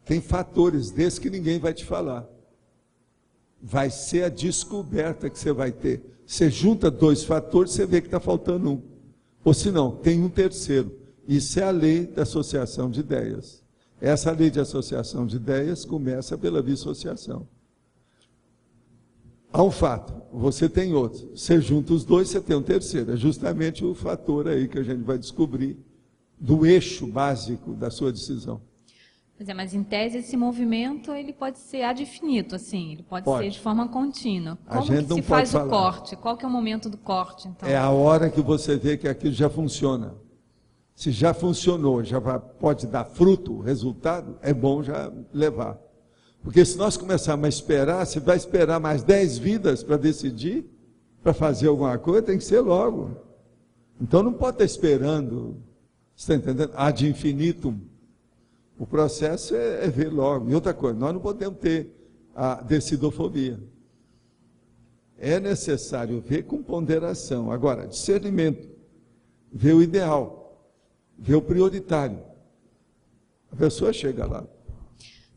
tem fatores desses que ninguém vai te falar. Vai ser a descoberta que você vai ter. Você junta 2 fatores, você vê que está faltando um. Ou se não, tem um terceiro. Isso é a Lei da Associação de Ideias. Essa lei de associação de ideias começa pela dissociação. Há um fato, você tem outro. Você junta os dois, você tem um terceiro. É justamente o fator aí que a gente vai descobrir do eixo básico da sua decisão. Pois é, mas em tese esse movimento ele pode ser ad infinito, assim, ele pode ser de forma contínua. A Como gente que não se pode faz falar. o corte? Qual que é o momento do corte, então? É a hora que você vê que aquilo já funciona. Se já funcionou, pode dar fruto, resultado, é bom já levar. Porque se nós começarmos a esperar, você vai esperar mais 10 vidas para decidir, para fazer alguma coisa, tem que ser logo. Então não pode estar esperando, você está entendendo? Ad infinitum. O processo é ver logo. E outra coisa, nós não podemos ter a decidofobia. É necessário ver com ponderação. Agora, discernimento, ver o ideal, ver o prioritário. A pessoa chega lá.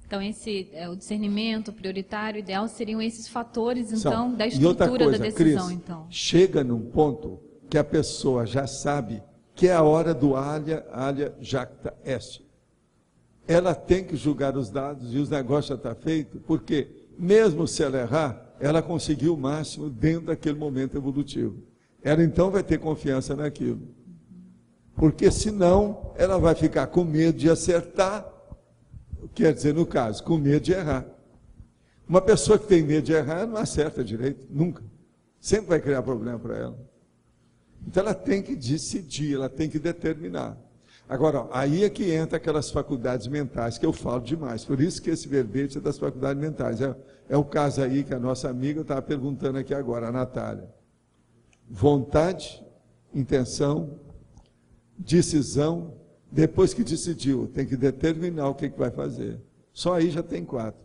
Então, o discernimento, o prioritário, o ideal seriam esses fatores, então, São. da E outra estrutura coisa, da decisão, Cris, então. chega num ponto que a pessoa já sabe que é a hora do alia jacta est. Ela tem que julgar os dados e os negócios já estão feitos, porque mesmo se ela errar, ela conseguiu o máximo dentro daquele momento evolutivo. Ela então vai ter confiança naquilo. Porque senão ela vai ficar com medo de acertar, quer dizer, no caso, com medo de errar. Uma pessoa que tem medo de errar não acerta direito, nunca. Sempre vai criar problema para ela. Então ela tem que decidir, ela tem que determinar. Agora, aí é que entra aquelas faculdades mentais, que eu falo demais. Por isso que esse verbete é das faculdades mentais. É o caso aí que a nossa amiga estava perguntando aqui agora, a Natália. Vontade, intenção, decisão. Depois que decidiu, tem que determinar o que vai fazer. Só aí já tem 4.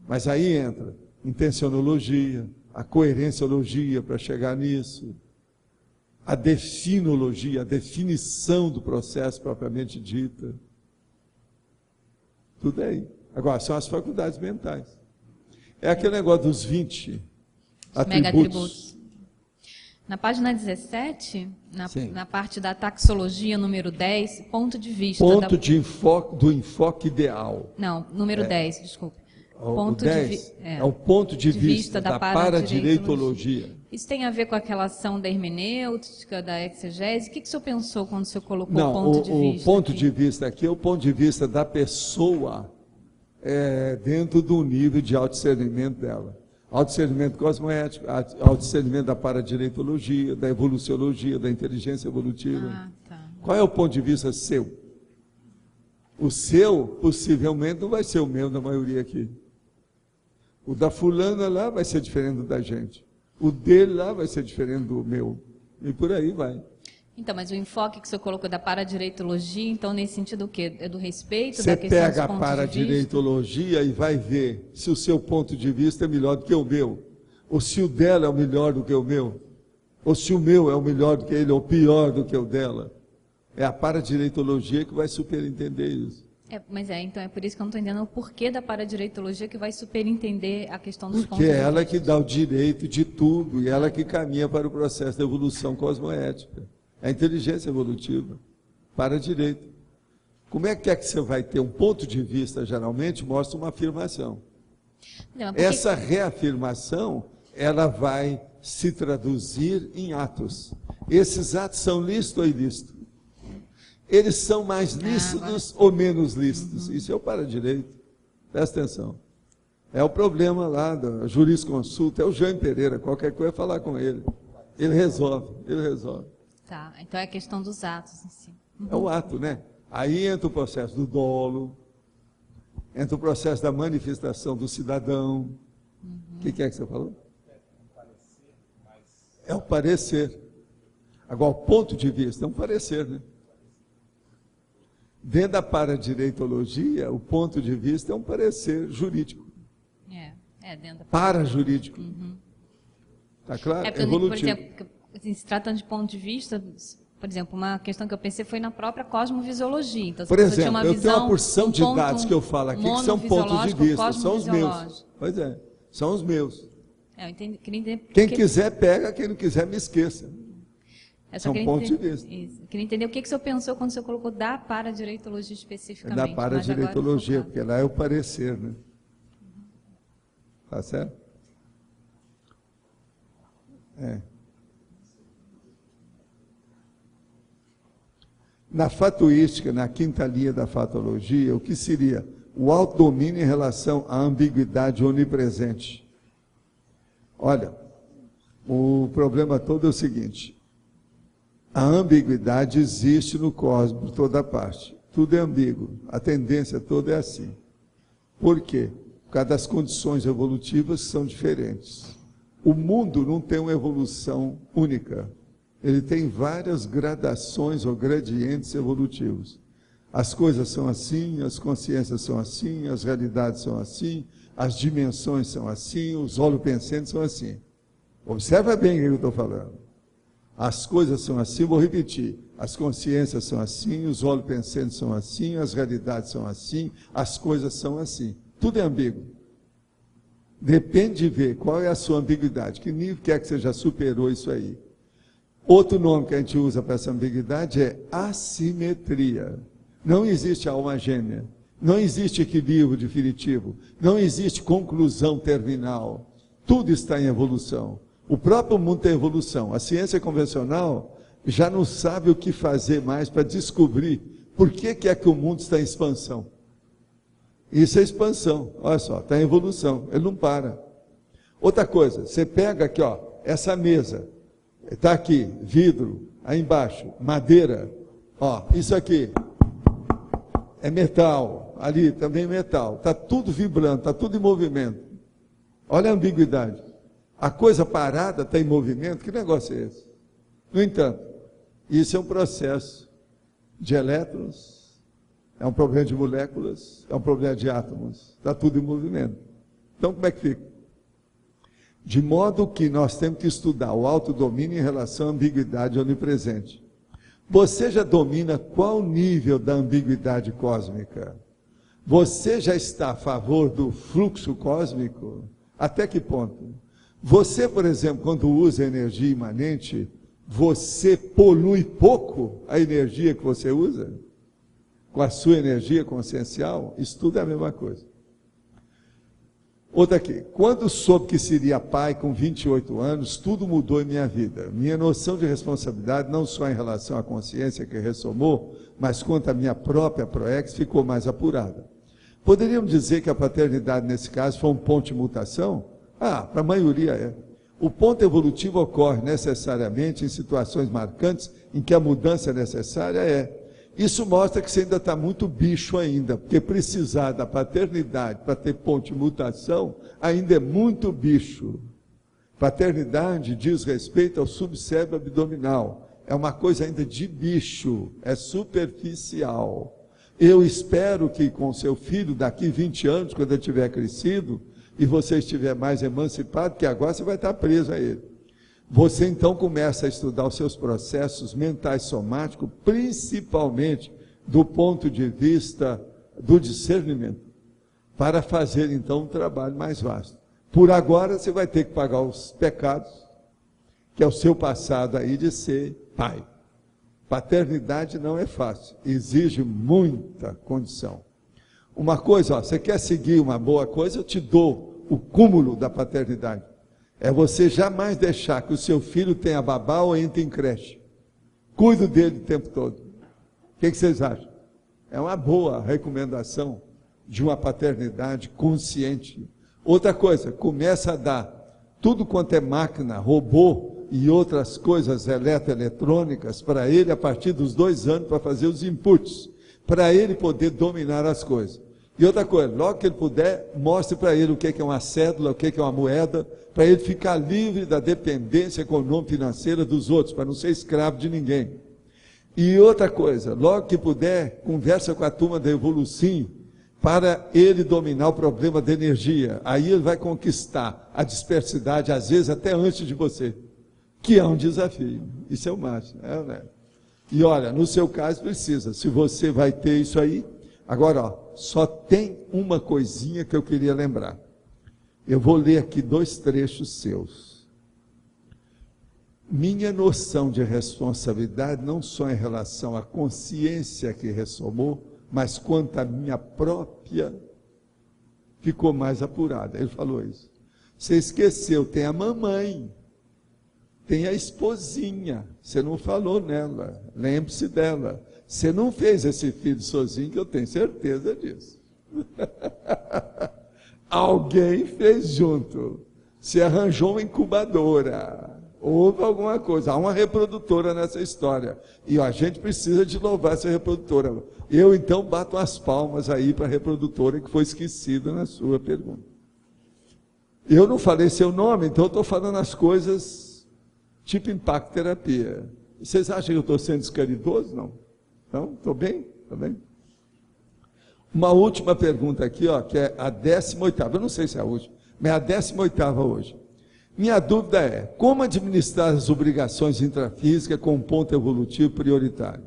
Mas aí entra intencionologia, a coerenciologia para chegar nisso, a definologia, a definição do processo propriamente dita. Tudo aí. Agora, são as faculdades mentais. É aquele negócio dos 20 atributos. Na página 17, na parte da taxologia, número 10, ponto de vista. Do enfoque ideal. Não, número 10, desculpe. O 10 é o ponto de vista da paradireitologia. Isso tem a ver com aquela ação da hermenêutica, da exegese? O que o senhor pensou quando o senhor colocou Não, o ponto de vista? O ponto aqui? de vista aqui é o ponto de vista da pessoa dentro do nível de autodiscernimento dela. Autodiscernimento cosmoético, autodiscernimento da paradireitologia, da evoluciologia, da inteligência evolutiva. Ah, tá. Qual é o ponto de vista seu? O seu, possivelmente, não vai ser o meu na maioria aqui. O da fulana lá vai ser diferente do da gente. O dele lá vai ser diferente do meu. E por aí vai. Então, mas o enfoque que o senhor colocou da paradireitologia, então, nesse sentido, o quê? É do respeito, Você da questão dos pega a pontos de paradireitologia e vai ver se o seu ponto de vista é melhor do que o meu. Ou se o dela é melhor do que o meu. Ou se o meu é o melhor do que ele, ou pior do que o dela. É a paradireitologia que vai superentender isso. Então é por isso que eu não estou entendendo o porquê da paradireitologia que vai superentender a questão dos pontos de Porque vista. é ela que dá o direito de tudo, e ela que caminha para o processo da evolução cosmoética. É a inteligência evolutiva, para direito. Como é que você vai ter um ponto de vista, geralmente, mostra uma afirmação. Não, porque... Essa reafirmação, ela vai se traduzir em atos. Esses atos são lícitos ou ilícitos? Eles são mais lícitos ou menos lícitos? Isso é o para-direito. Presta atenção. É o problema lá da jurisconsulta, é o Jaime Pereira, qualquer coisa é falar com ele. Ele resolve. Tá, então é a questão dos atos em si. É o ato, né? Aí entra o processo do dolo, entra o processo da manifestação do cidadão. O que é que você falou? É o parecer. Agora, o ponto de vista é um parecer, né? Dentro da paradireitologia, o ponto de vista é um parecer jurídico. Dentro da parajurídico. Tá claro? Evolutivo. Por exemplo, assim, se tratando de ponto de vista, por exemplo, uma questão que eu pensei foi na própria cosmovisiologia. Então, por exemplo, eu tenho uma porção de dados que eu falo aqui que são pontos de vista, são os meus. Pois é, são os meus. Eu entendi, queria entender quem quiser pega, quem não quiser me esqueça. São pontos de vista. Isso. Queria entender o que o senhor pensou quando o senhor colocou da paradireitologia especificamente. É da paradireitologia, porque lá é o parecer, né? Tá certo? Na fatuística, na quinta linha da fatologia, o que seria? O autodomínio em relação à ambiguidade onipresente. Olha, o problema todo é o seguinte: a ambiguidade existe no cosmos, por toda parte. Tudo é ambíguo, a tendência toda é assim. Por quê? Por causa das condições evolutivas que são diferentes. O mundo não tem uma evolução única. Ele tem várias gradações ou gradientes evolutivos. As coisas são assim, as consciências são assim, as realidades são assim, as dimensões são assim, os holopensentes são assim. Observa bem o que eu estou falando. As coisas são assim, vou repetir. As consciências são assim, os holopensentes são assim, as realidades são assim, as coisas são assim. Tudo é ambíguo. Depende de ver qual é a sua ambiguidade, que nível quer que você já superou isso aí. Outro nome que a gente usa para essa ambiguidade é assimetria. Não existe alma gêmea, não existe equilíbrio definitivo, não existe conclusão terminal. Tudo está em evolução. O próprio mundo tem evolução. A ciência convencional já não sabe o que fazer mais para descobrir por que é que o mundo está em expansão. Isso é expansão, olha só, está em evolução, ele não para. Outra coisa, você pega aqui, ó, essa mesa, está aqui, vidro, aí embaixo, madeira, ó, isso aqui é metal, ali também metal, está tudo vibrando, está tudo em movimento. Olha a ambiguidade. A coisa parada está em movimento, que negócio é esse? No entanto, isso é um processo de elétrons, é um problema de moléculas, é um problema de átomos, está tudo em movimento. Então, como é que fica? De modo que nós temos que estudar o autodomínio em relação à ambiguidade onipresente. Você já domina qual nível da ambiguidade cósmica? Você já está a favor do fluxo cósmico? Até que ponto? Você, por exemplo, quando usa energia imanente, você polui pouco a energia que você usa? Com a sua energia consciencial? Isso tudo é a mesma coisa. Outra aqui, quando soube que seria pai com 28 anos, tudo mudou em minha vida. Minha noção de responsabilidade, não só em relação à consciência que ressomou, mas quanto à minha própria proex, ficou mais apurada. Poderíamos dizer que a paternidade, nesse caso, foi um ponto de mutação? Para a maioria é. O ponto evolutivo ocorre necessariamente em situações marcantes em que a mudança necessária é. Isso mostra que você ainda está muito bicho ainda, porque precisar da paternidade para ter ponto de mutação ainda é muito bicho. Paternidade diz respeito ao subcérebro abdominal. É uma coisa ainda de bicho, é superficial. Eu espero que com seu filho, daqui 20 anos, quando ele tiver crescido, e você estiver mais emancipado, que agora você vai estar preso a ele. Você então começa a estudar os seus processos mentais somáticos, principalmente do ponto de vista do discernimento, para fazer então um trabalho mais vasto. Por agora você vai ter que pagar os pecados, que é o seu passado aí de ser pai. Paternidade não é fácil, exige muita condição. Uma coisa, você quer seguir uma boa coisa, eu te dou o cúmulo da paternidade. É você jamais deixar que o seu filho tenha babá ou entre em creche. Cuide dele o tempo todo. O que vocês acham? É uma boa recomendação de uma paternidade consciente. Outra coisa, começa a dar tudo quanto é máquina, robô e outras coisas eletroeletrônicas para ele a partir dos 2 anos para fazer os inputs, para ele poder dominar as coisas. E outra coisa, logo que ele puder, mostre para ele o que é uma cédula, o que é uma moeda, para ele ficar livre da dependência econômico-financeira dos outros, para não ser escravo de ninguém. E outra coisa, logo que puder, conversa com a turma da Evolucim, para ele dominar o problema da energia. Aí ele vai conquistar a dispersidade, às vezes até antes de você, que é um desafio. Isso é o máximo. Né? E olha, no seu caso precisa, se você vai ter isso aí. Agora, ó, só tem uma coisinha que eu queria lembrar. Eu vou ler aqui 2 trechos seus. minha noção de responsabilidade, não só em relação à consciência que ressomou, mas quanto à minha própria, ficou mais apurada. Ele falou isso. Você esqueceu, tem a mamãe, tem a esposinha, você não falou nela, lembre-se dela. Você não fez esse filho sozinho, que eu tenho certeza disso. Alguém fez junto. Você arranjou uma incubadora. Houve alguma coisa. Há uma reprodutora nessa história. E a gente precisa de louvar essa reprodutora. Eu, então, bato as palmas aí para a reprodutora que foi esquecida na sua pergunta. Eu não falei seu nome, então eu estou falando as coisas tipo impacto terapia. Vocês acham que eu estou sendo descaridoso? Não. Então, estou bem? Está bem? Uma última pergunta aqui, ó, que é a 18ª. Eu não sei se é a última, mas é a 18ª hoje. Minha dúvida é, como administrar as obrigações intrafísicas com um ponto evolutivo prioritário?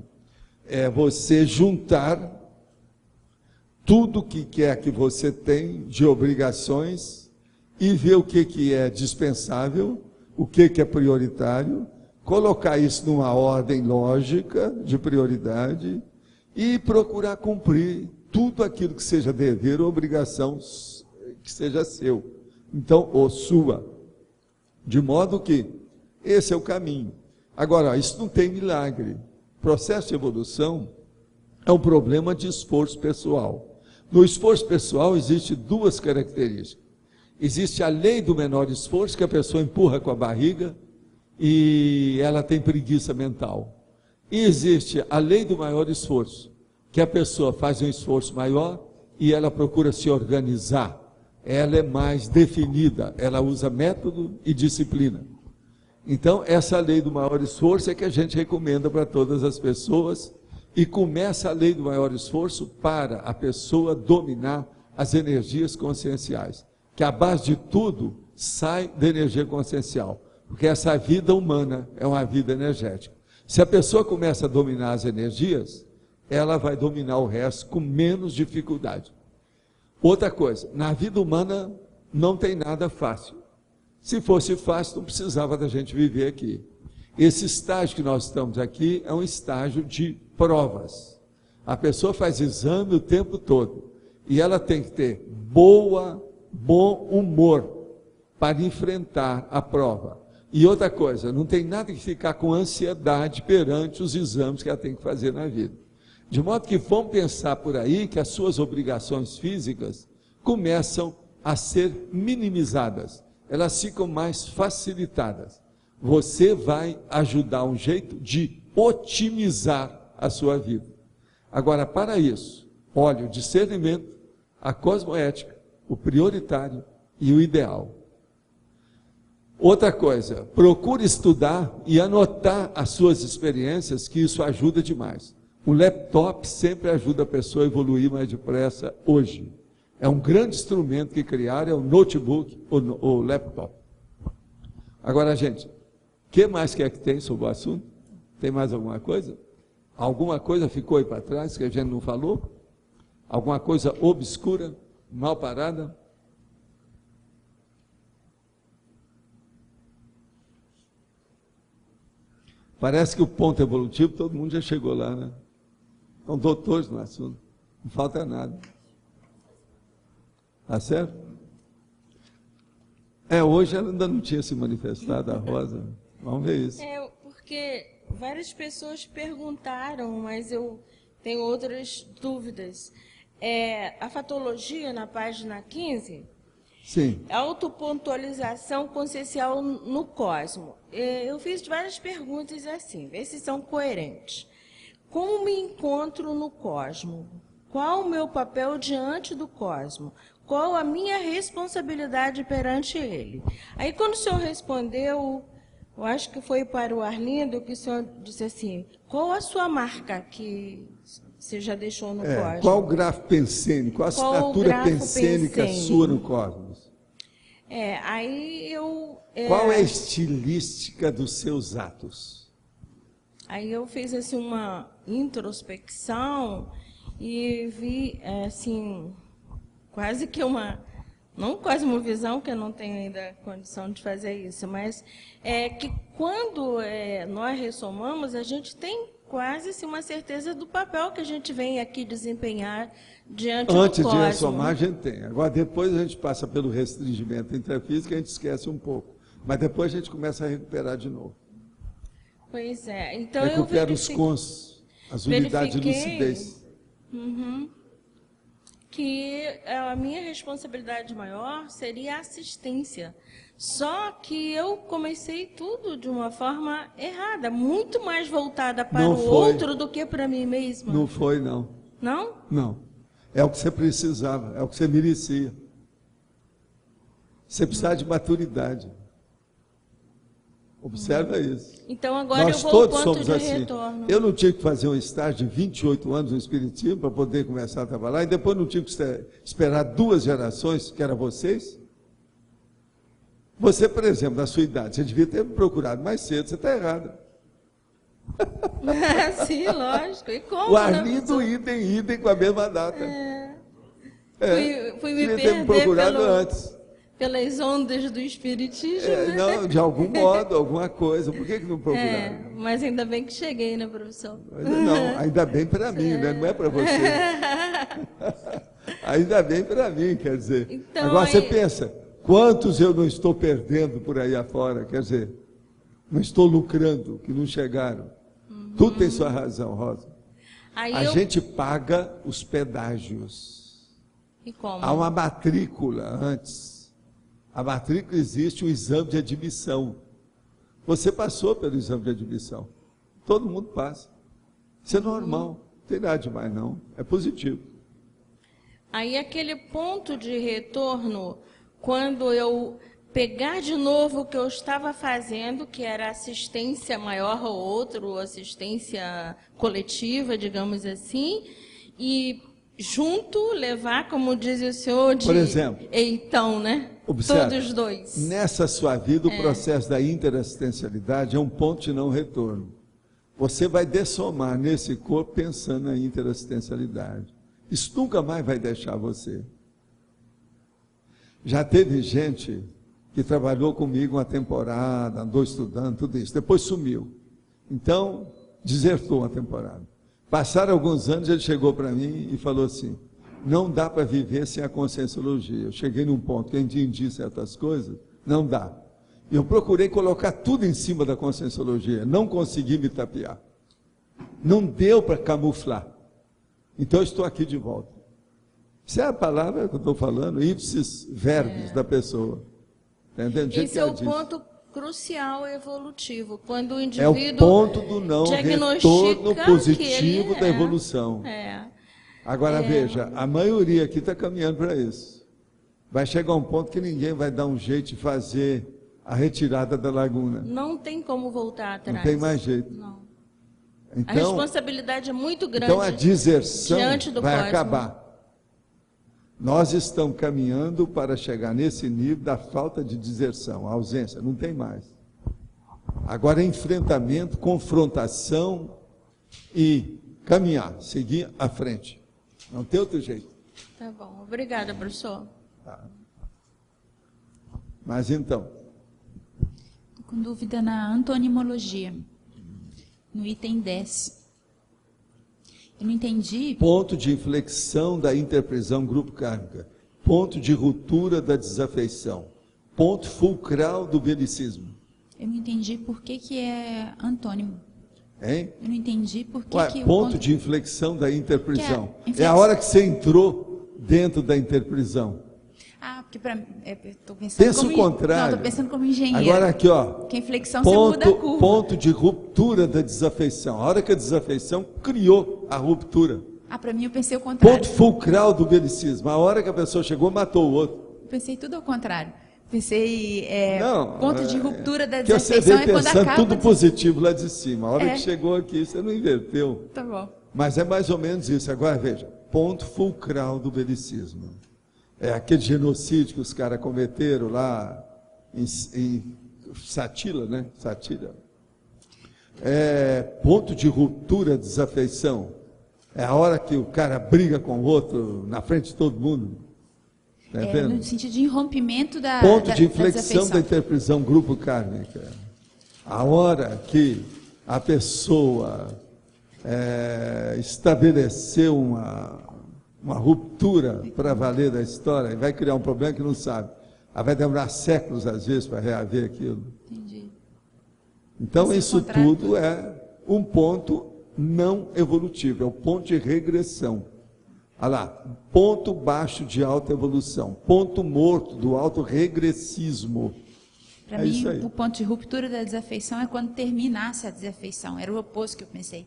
É você juntar tudo que quer que você tem de obrigações e ver o que é dispensável, o que é prioritário, colocar isso numa ordem lógica de prioridade e procurar cumprir tudo aquilo que seja dever ou obrigação que seja seu, então, ou sua. De modo que esse é o caminho. Agora, isso não tem milagre. O processo de evolução é um problema de esforço pessoal. No esforço pessoal existem duas características. Existe a lei do menor esforço, que a pessoa empurra com a barriga e ela tem preguiça mental. E existe a lei do maior esforço, que a pessoa faz um esforço maior e ela procura se organizar. Ela é mais definida, ela usa método e disciplina. Então, essa lei do maior esforço é que a gente recomenda para todas as pessoas, e começa a lei do maior esforço para a pessoa dominar as energias conscienciais, que a base de tudo sai da energia consciencial, porque essa vida humana é uma vida energética. Se a pessoa começa a dominar as energias, ela vai dominar o resto com menos dificuldade. Outra coisa, na vida humana não tem nada fácil. Se fosse fácil, não precisava da gente viver aqui. Esse estágio que nós estamos aqui é um estágio de provas. A pessoa faz exame o tempo todo e ela tem que ter bom humor para enfrentar a prova. E outra coisa, não tem nada que ficar com ansiedade perante os exames que ela tem que fazer na vida. De modo que vão pensar por aí que as suas obrigações físicas começam a ser minimizadas, elas ficam mais facilitadas. Você vai ajudar um jeito de otimizar a sua vida. Agora, para isso, olhe o discernimento, a cosmoética, o prioritário e o ideal. Outra coisa, procure estudar e anotar as suas experiências, que isso ajuda demais. O laptop sempre ajuda a pessoa a evoluir mais depressa hoje. É um grande instrumento que criaram, é o notebook, o laptop. Agora, gente, o que mais que tem sobre o assunto? Tem mais alguma coisa? Alguma coisa ficou aí para trás que a gente não falou? Alguma coisa obscura, mal parada? Parece que o ponto evolutivo, todo mundo já chegou lá, né? São doutores no assunto, não falta nada. Tá certo? Hoje ela ainda não tinha se manifestado, a Rosa. Vamos ver isso. Porque várias pessoas perguntaram, mas eu tenho outras dúvidas. A fatologia, na página 15, sim. Autopontualização consciencial no cosmo. Eu fiz várias perguntas assim, vê se são coerentes. Como me encontro no cosmo? Qual o meu papel diante do cosmo? Qual a minha responsabilidade perante ele? Aí, quando o senhor respondeu, eu acho que foi para o Arlindo, que o senhor disse assim, qual a sua marca que você já deixou no cosmos? Qual o grafo pensênico, qual a assinatura pensênica sua no cosmos? Aí eu... Qual é a estilística dos seus atos? Aí eu fiz assim uma introspecção e vi assim quase que uma não cosmovisão, que eu não tenho ainda condição de fazer isso, mas que quando nós ressomamos, a gente tem quase assim, uma certeza do papel que a gente vem aqui desempenhar diante do cosmos. Antes de ressomar, a gente tem. Agora, depois a gente passa pelo restringimento intrafísico, a gente esquece um pouco. Mas depois a gente começa a recuperar de novo. Pois é. Então, recupera os cons, as unidades de lucidez. Que a minha responsabilidade maior seria a assistência. Só que eu comecei tudo de uma forma errada, muito mais voltada para o outro do que para mim mesma. Não foi, não. Não? Não. É o que você precisava, é o que você merecia. Você precisava de maturidade. Observa isso. Então agora nós eu vou todos ao ponto somos de assim. retorno. Eu não tive que fazer um estágio de 28 anos no Espiritismo para poder começar a trabalhar, e depois não tive que esperar 2 gerações, que eram vocês. Você, por exemplo, na sua idade, você devia ter me procurado mais cedo, você está errada. Sim, lógico. E como? O Arlindo, idem com a mesma data. Fui me devia ter me perder procurado antes. pelas ondas do espiritismo, né? Não, de algum modo, alguma coisa. Por que não procuraram? Mas ainda bem que cheguei, né, professor? Não, ainda bem para mim, né? Não é para você. Ainda bem para mim, quer dizer. Então, agora você pensa, quantos eu não estou perdendo por aí afora, quer dizer, não estou lucrando, que não chegaram. Tudo tem sua razão, Rosa. A gente paga os pedágios. E como? Há uma matrícula antes. A matrícula existe, o exame de admissão. Você passou pelo exame de admissão. Todo mundo passa. Isso é normal. Não tem nada demais, não. É positivo. Aí aquele ponto de retorno, quando eu pegar de novo o que eu estava fazendo, que era assistência maior ao outro, assistência coletiva, digamos assim, e junto levar, como diz o senhor, de... Por exemplo, então, né? Observe, todos dois. Nessa sua vida, o processo da interassistencialidade é um ponto de não retorno. Você vai dessomar nesse corpo pensando na interassistencialidade. Isso nunca mais vai deixar você. Já teve gente que trabalhou comigo uma temporada, andou estudando, tudo isso, depois sumiu. Então, desertou uma temporada. Passaram alguns anos, ele chegou para mim e falou assim, não dá para viver sem a conscienciologia. Eu cheguei num ponto que eu entendi certas coisas, não dá. Eu procurei colocar tudo em cima da conscienciologia, não consegui me tapear. Não deu para camuflar. Então, eu estou aqui de volta. Essa é a palavra que eu estou falando, ipsis verbis da pessoa. Entendeu? Esse é o ponto crucial evolutivo, quando o é o indivíduo ponto do não retorno positivo da evolução. Agora veja, a maioria aqui está caminhando para isso. Vai chegar um ponto que ninguém vai dar um jeito de fazer a retirada da laguna. Não tem como voltar atrás. Não tem mais jeito. Não. Então, a responsabilidade é muito grande. Então a deserção vai cosmos. acabar. Nós estamos caminhando para chegar nesse nível da falta de deserção, a ausência, não tem mais. Agora é enfrentamento, confrontação e caminhar, seguir à frente. Não tem outro jeito. Tá bom, obrigada, professor. Tá. Mas então... Estou com dúvida na antonimologia, no item 10. Eu não entendi. Ponto de inflexão da interprisão grupo kármica. Ponto de ruptura da desafeição. Ponto fulcral do belicismo. Eu não entendi por que é antônimo. Hein? Eu não entendi por que... Ué, ponto de inflexão da interprisão. É a hora que você entrou dentro da interprisão. Ah, porque estou pensando Pensa como... o contrário. Não, estou pensando como engenheiro. Agora aqui, ó. Que a inflexão você muda a curva. Ponto de ruptura da desafeição. A hora que a desafeição criou a ruptura. Ah, para mim eu pensei o contrário. Ponto fulcral do belicismo. A hora que a pessoa chegou, matou o outro. Eu pensei tudo ao contrário. Pensei, não, ponto de ruptura da que desafeição você vê quando pensando acaba... tudo positivo lá de cima. A hora que chegou aqui, você não inverteu. Tá bom. Mas é mais ou menos isso. Agora, veja. Ponto fulcral do belicismo. É aquele genocídio que os caras cometeram lá em Satila, né? Satila. É ponto de ruptura, desafeição. É a hora que o cara briga com o outro na frente de todo mundo. Tá vendo? No sentido de rompimento da Ponto da, de inflexão da da interpretação grupo kármica. A hora que a pessoa estabeleceu uma ruptura para valer da história e vai criar um problema que não sabe. Ela vai demorar séculos, às vezes, para reaver aquilo. Entendi. Então, Esse isso contrário. tudo é um ponto não evolutivo, é o ponto de regressão. Olha lá, ponto baixo de alta evolução, ponto morto do alto regressismo. Para É mim, isso aí. o ponto de ruptura da desafeição é quando terminasse a desafeição. Era o oposto que eu pensei.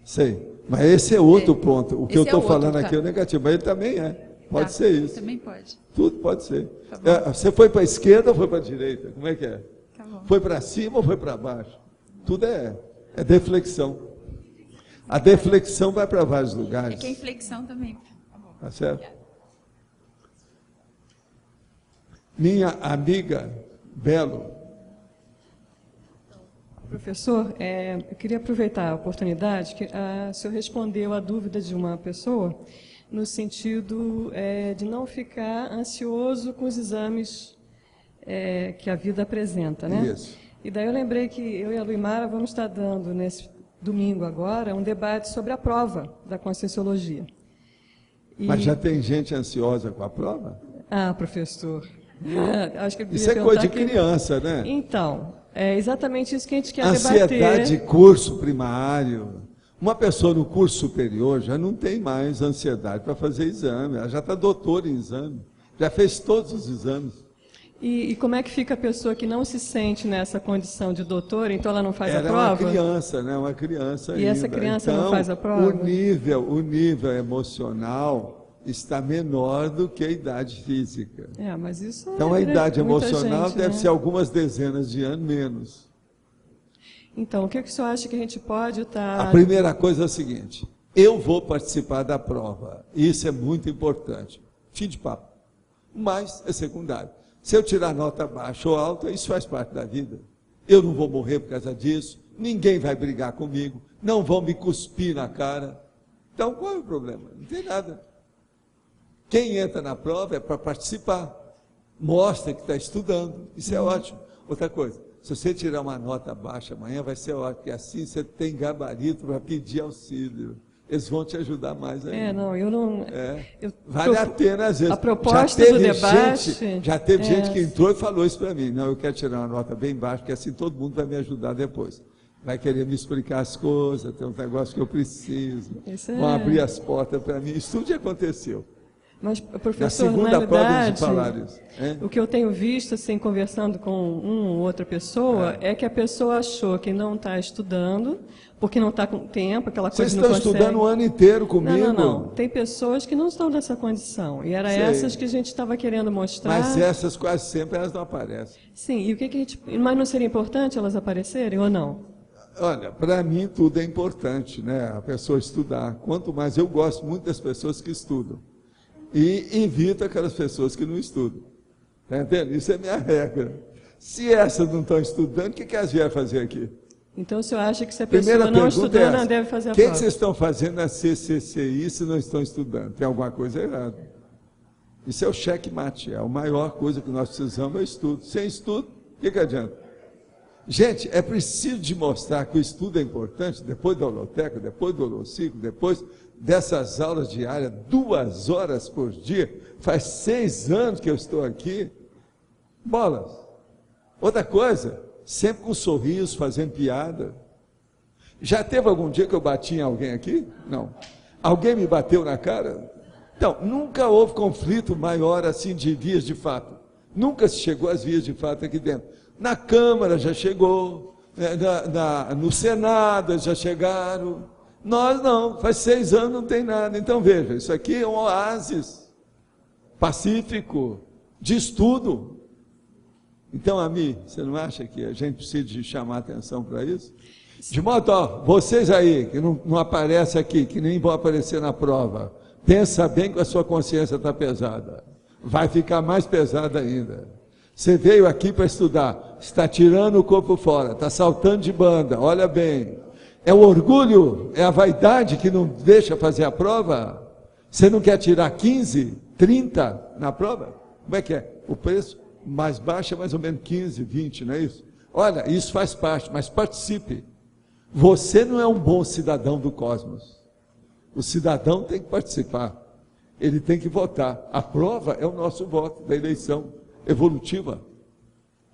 Sei, mas esse é outro ponto. O que eu Esse é estou outro, falando aqui é o tá. negativo, mas ele também é. Pode Tá, ser isso. Também pode. Tudo pode ser. Tá bom. Você foi para a esquerda ou foi para a direita? Como é que é? Tá bom. Foi para cima ou foi para baixo? Tudo é deflexão. A deflexão vai para vários É lugares. que a inflexão também. Tá bom. Tá certo? Minha amiga Belo, Professor, eu queria aproveitar a oportunidade que o senhor respondeu a dúvida de uma pessoa no sentido de não ficar ansioso com os exames que a vida apresenta, né? Isso. E daí eu lembrei que eu e a Luimara vamos estar dando nesse domingo agora um debate sobre a prova da Conscienciologia. E- mas já tem gente ansiosa com a prova? Ah, professor. Acho que eu Isso queria é coisa de perguntar criança, né? Então, é exatamente isso que a gente quer Ansiedade debater. de curso primário. Uma pessoa no curso superior já não tem mais ansiedade para fazer exame. Ela já está doutora em exame. Já fez todos os exames. E como é que fica a pessoa que não se sente nessa condição de doutor, então ela não faz a Era prova? uma criança, né? Uma criança E essa ainda. criança então, não faz a prova? O nível emocional está menor do que a idade física. Mas isso Então, a idade muita emocional gente, deve né? ser algumas dezenas de anos menos. Então, o que o senhor acha que a gente pode estar... A primeira coisa é a seguinte: eu vou participar da prova. Isso é muito importante. Fim de papo. Mas é secundário. Se eu tirar nota baixa ou alta, isso faz parte da vida. Eu não vou morrer por causa disso. Ninguém vai brigar comigo. Não vão me cuspir na cara. Então, qual é o problema? Não tem nada. Quem entra na prova é para participar. Mostra que está estudando. Isso é ótimo. Outra coisa, se você tirar uma nota baixa amanhã, vai ser ótimo, porque assim você tem gabarito para pedir auxílio. Eles vão te ajudar mais ainda. eu não... Vale a pena, às vezes. A proposta do debate... Já teve gente que entrou e falou isso para mim. Não, eu quero tirar uma nota bem baixa, porque assim todo mundo vai me ajudar depois. Vai querer me explicar as coisas, tem um negócio que eu preciso. Vão abrir as portas para mim. Isso tudo já aconteceu. Mas, Na professor, segunda na prova realidade, eles falaram isso. o que eu tenho visto, assim, conversando com uma ou outra pessoa, é que a pessoa achou que não está estudando, porque não está com tempo, aquela coisa Vocês não estão consegue. estudando o ano inteiro comigo? Não. Tem pessoas que não estão nessa condição. E era Sei. essas que a gente estava querendo mostrar. Mas essas quase sempre elas não aparecem. Sim, e o que a gente... Mas não seria importante elas aparecerem ou não? Olha, para mim tudo é importante, né? A pessoa estudar. Quanto mais, eu gosto muito das pessoas que estudam. E evito aquelas pessoas que não estudam. Está entendendo? Isso é minha regra. Se essas não estão estudando, o que elas vieram fazer aqui? Então o senhor acha que se a Primeira pessoa não pergunta estudando, é ela essa. deve fazer a O que prova? vocês estão fazendo na CCCI se não estão estudando? Tem alguma coisa errada. Isso é o checkmate. A maior coisa que nós precisamos é o estudo. Sem estudo, o que adianta? Gente, é preciso de mostrar que o estudo é importante, depois da holoteca, depois do holociclo, depois dessas aulas diárias, 2 horas por dia. Faz 6 anos que eu estou aqui. Bolas. Outra coisa, sempre com sorriso, fazendo piada. Já teve algum dia que eu bati em alguém aqui? Não. Alguém me bateu na cara? Então, nunca houve conflito maior assim de vias de fato. Nunca se chegou às vias de fato aqui dentro. Na Câmara já chegou, no Senado já chegaram. Nós não, faz 6 anos não tem nada. Então veja, isso aqui é um oásis pacífico de estudo. Então, Ami, você não acha que a gente precisa de chamar atenção para isso? De modo, vocês aí, que não aparecem aqui, que nem vão aparecer na prova, pensa bem que a sua consciência está pesada. Vai ficar mais pesada ainda. Você veio aqui para estudar, está tirando o corpo fora, está saltando de banda, olha bem. É o orgulho, é a vaidade que não deixa fazer a prova? Você não quer tirar 15, 30 na prova? Como é que é? O preço mais baixo é mais ou menos 15, 20, não é isso? Olha, isso faz parte, mas participe. Você não é um bom cidadão do cosmos. O cidadão tem que participar. Ele tem que votar. A prova é o nosso voto da eleição evolutiva.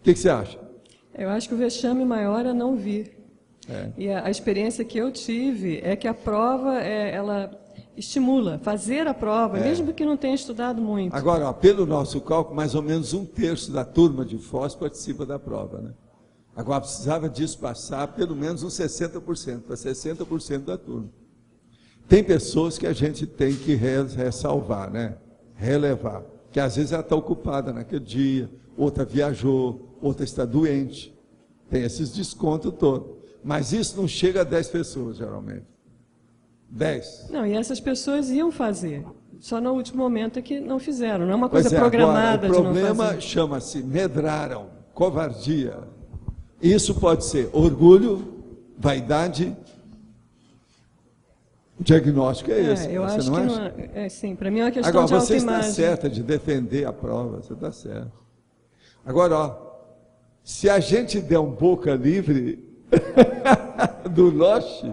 O que você acha? Eu acho que o vexame maior é não vir. E a experiência que eu tive é que a prova, ela estimula, fazer a prova, mesmo que não tenha estudado muito. Agora, ó, pelo nosso cálculo, mais ou menos 1/3 da turma de Foz participa da prova, né? Agora, precisava disso passar pelo menos uns 60%, para 60% da turma. Tem pessoas que a gente tem que ressalvar, né? Relevar, que às vezes ela está ocupada naquele dia, outra viajou, outra está doente. Tem esses descontos todos. Mas isso não chega a 10 pessoas, geralmente. 10. Não, e essas pessoas iam fazer. Só no último momento é que não fizeram. Não é uma coisa programada agora, de não fazer. o problema chama-se medraram, covardia. Isso pode ser orgulho, vaidade. O diagnóstico é esse. Eu acho não que acha? não é, sim, para mim é uma questão agora, de você está autoimagem. certa de defender a prova, você está certo. Agora, ó, se a gente der um boca livre do Loche,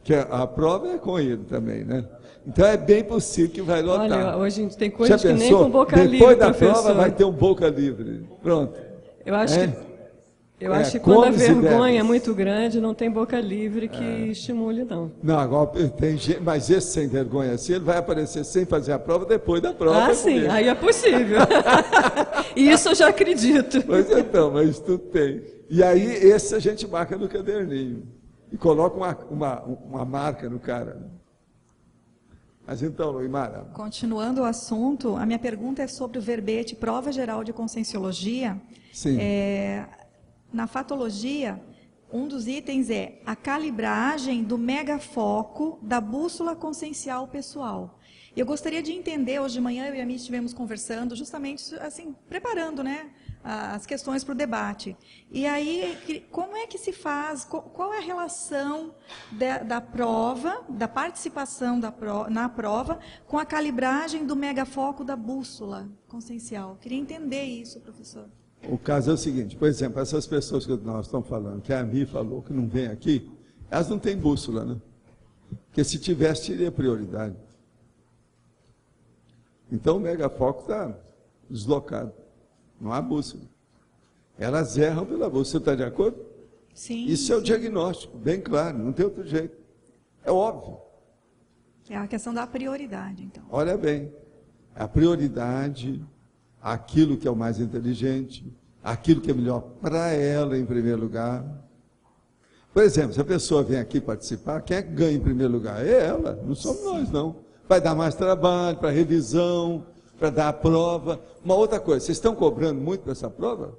que a prova é com ele também, né? Então é bem possível que vai lotar. Olha, hoje tem coisas já que pensou? nem com boca livre, Depois da professor. prova vai ter um boca livre. Pronto. Eu acho que quando a comes e vergonha é bebes. muito grande, não tem boca livre que estimule, não. Não, agora tem gente, mas esse sem vergonha assim, ele vai aparecer sem fazer a prova depois da prova. Ah, sim, aí é possível. Isso eu já acredito. Pois então, mas tudo tem. E aí, esse a gente marca no caderninho. E coloca uma marca no cara. Mas então, Luimara. Continuando o assunto, a minha pergunta é sobre o verbete Prova Geral de Conscienciologia. Sim. Na fatologia, um dos itens é a calibragem do megafoco da bússola consciencial pessoal. Eu gostaria de entender, hoje de manhã eu e a Miss estivemos conversando, justamente assim, preparando, né, as questões para o debate. E aí, como é que se faz, qual é a relação da prova, da participação na prova, com a calibragem do megafoco da bússola consciencial? Queria entender isso, professor. O caso é o seguinte, por exemplo, essas pessoas que nós estamos falando, que a Ami falou que não vem aqui, elas não têm bússola, né? Porque se tivesse, teria prioridade. Então o megafoco está deslocado. Não há bússola. Elas erram pela bússola. Você está de acordo? Sim. Isso é o diagnóstico, bem claro, não tem outro jeito. É óbvio. É a questão da prioridade, então. Olha bem, a prioridade, aquilo que é o mais inteligente, aquilo que é melhor para ela em primeiro lugar. Por exemplo, se a pessoa vem aqui participar, quem é que ganha em primeiro lugar? É ela, não somos nós, não. Vai dar mais trabalho para revisão, para dar a prova. Uma outra coisa, vocês estão cobrando muito para essa prova?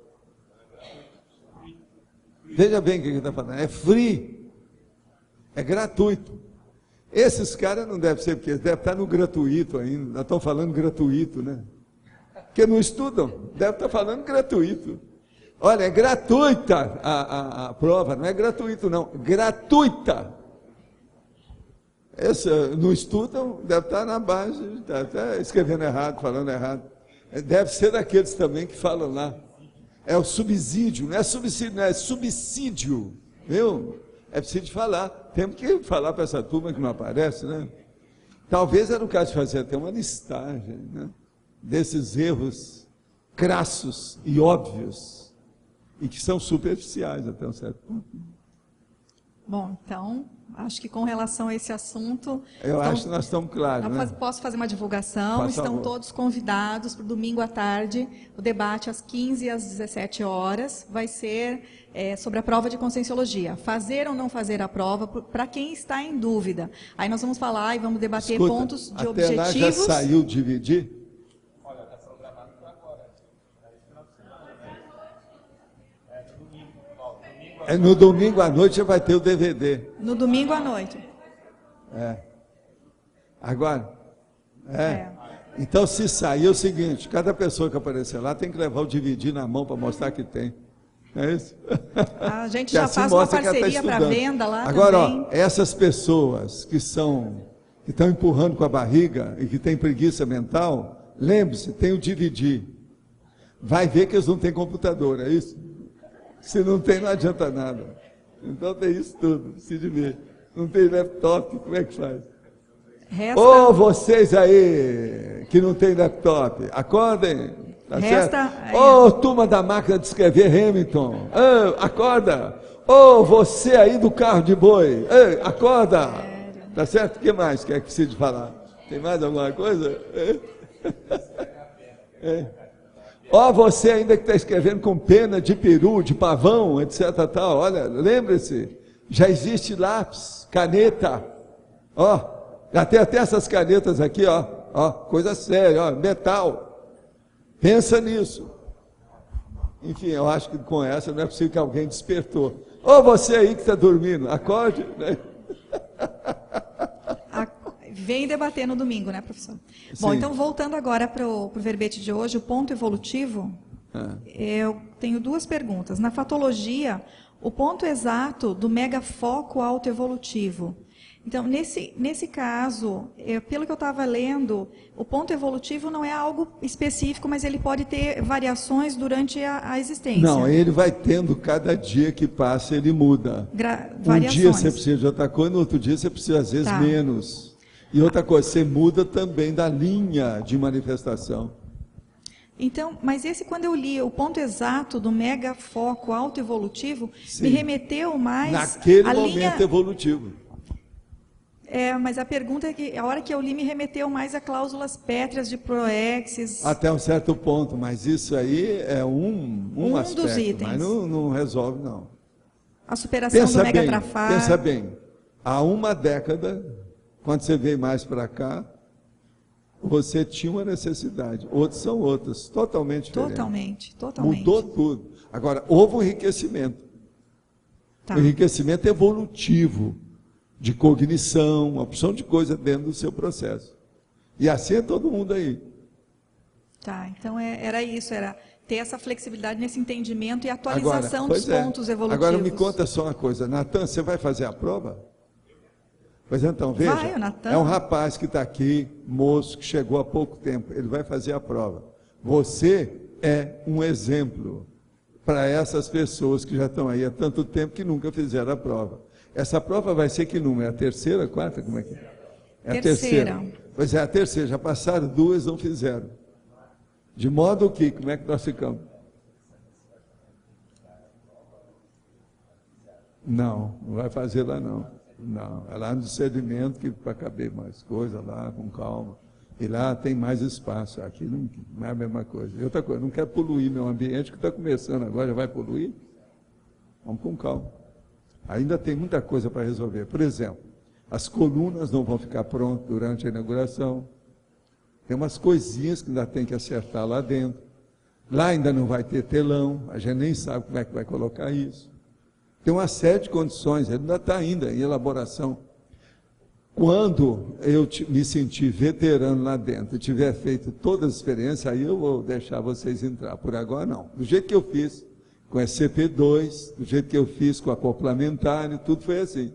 Veja bem o que ele está falando, é free, é gratuito. Esses caras não devem ser, porque eles devem estar no gratuito ainda, nós estamos falando gratuito, né? Porque não estudam, devem estar falando gratuito. Olha, é gratuita a prova, não é gratuito não, gratuita. Não estudam, deve estar na base, está até escrevendo errado, falando errado. Deve ser daqueles também que falam lá. É o subsídio, não é subsídio, não é subsídio, viu? É preciso falar. Temos que falar para essa turma que não aparece, né? Talvez era o caso de fazer até uma listagem, né? Desses erros crassos e óbvios, e que são superficiais até um certo ponto. Bom, então, acho que com relação a esse assunto... Acho que nós estamos claros, né? Posso fazer uma divulgação? Estão todos convidados para o domingo à tarde, o debate às 15 e às 17 horas, vai ser sobre a prova de conscienciologia. Fazer ou não fazer a prova, para quem está em dúvida. Aí nós vamos falar e vamos debater pontos de objetivos... Até lá já saiu dividir? Olha, está programado para agora. No domingo à noite já vai ter o DVD. No domingo à noite. Agora? Então, se sair, é o seguinte, cada pessoa que aparecer lá tem que levar o DVD na mão para mostrar que tem. É isso? A gente já faz uma parceria para venda lá agora, também. Ó, essas pessoas que estão empurrando com a barriga e que têm preguiça mental, lembre-se, tem o DVD. vai ver que eles não têm computador, é isso? Se não tem, não adianta nada. Então tem isso tudo, se divide. Não tem laptop, como é que faz? Ô, vocês aí que não tem laptop, acordem, tá certo? Ô, turma da máquina de escrever Hamilton, acorda. Ô, você aí do carro de boi, acorda. Tá certo? O que mais que é que precisa falar? Tem mais alguma coisa? Ó, você ainda que está escrevendo com pena de peru, de pavão, etc. Tal. Olha, lembre-se, já existe lápis, caneta. Ó, já tem até essas canetas aqui, ó, coisa séria, ó, metal. Pensa nisso. Enfim, eu acho que com essa não é possível que alguém despertou. Ô, você aí que está dormindo, acorde, né? Vem debater no domingo, né, professor? Bom, Sim. então voltando agora para o verbete de hoje, o ponto evolutivo, eu tenho duas perguntas. Na fatologia, o ponto exato do megafoco autoevolutivo. Então, nesse caso, pelo que eu estava lendo, o ponto evolutivo não é algo específico, mas ele pode ter variações durante a existência. Não, ele vai tendo, cada dia que passa, ele muda. Um dia você precisa de outra coisa, no outro dia você precisa, às vezes, menos. E outra coisa, você muda também da linha de manifestação. Então, mas quando eu li o ponto exato do megafoco autoevolutivo, me remeteu mais naquele momento evolutivo. Mas a pergunta é que, a hora que eu li, me remeteu mais a cláusulas pétreas de Proexis. Até um certo ponto, mas isso aí é um aspecto, dos itens. Mas não resolve, não. A superação do megatrafar. Pensa bem, há uma década, quando você veio mais para cá, você tinha uma necessidade, outros são outras, totalmente diferentes. Totalmente. Mudou tudo. Agora, houve um enriquecimento. Um enriquecimento evolutivo, de cognição, uma opção de coisa dentro do seu processo. E assim é todo mundo aí. Então era isso, era ter essa flexibilidade nesse entendimento e atualização dos pontos evolutivos. Agora me conta só uma coisa, Natan, você vai fazer a prova? Pois então, veja, é um rapaz que está aqui, moço, que chegou há pouco tempo, ele vai fazer a prova. Você é um exemplo para essas pessoas que já estão aí há tanto tempo que nunca fizeram a prova. Essa prova vai ser que número? É a terceira, quarta? Como é que é? É a terceira. Pois é, a terceira. Já passaram duas, não fizeram. De modo que, como é que nós ficamos? Não vai fazer lá não. Não, é lá no discernimento que para caber mais coisa lá, com calma. E lá tem mais espaço. Aqui não é a mesma coisa. E outra coisa, não quero poluir meu ambiente, que está começando agora, já vai poluir? Vamos com calma. Ainda tem muita coisa para resolver. Por exemplo, as colunas não vão ficar prontas durante a inauguração. Tem umas coisinhas que ainda tem que acertar lá dentro. Lá ainda não vai ter telão, a gente nem sabe como é que vai colocar isso. Tem uma série de condições, ele ainda está ainda em elaboração. Quando eu me sentir veterano lá dentro e tiver feito todas as experiências, aí eu vou deixar vocês entrar. Por agora, não. Do jeito que eu fiz com a SCP-2, do jeito que eu fiz com a complementar, tudo foi assim.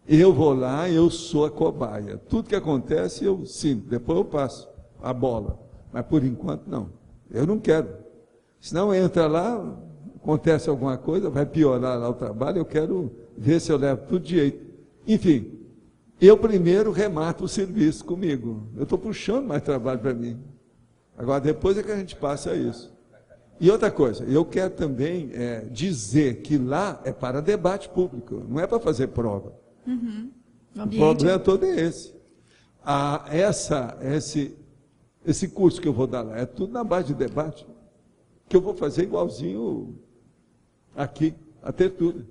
Eu vou lá, eu sou a cobaia. Tudo que acontece, eu sinto. Depois eu passo a bola. Mas, por enquanto, não. Eu não quero. Senão entra lá, acontece alguma coisa, vai piorar lá o trabalho, eu quero ver se eu levo tudo de jeito. Enfim, eu primeiro remato o serviço comigo. Eu estou puxando mais trabalho para mim. Agora, depois é que a gente passa isso. E outra coisa, eu quero também dizer que lá é para debate público, não é para fazer prova. O problema todo é esse. Esse curso que eu vou dar lá, é tudo na base de debate, que eu vou fazer igualzinho aqui, a tertúlia.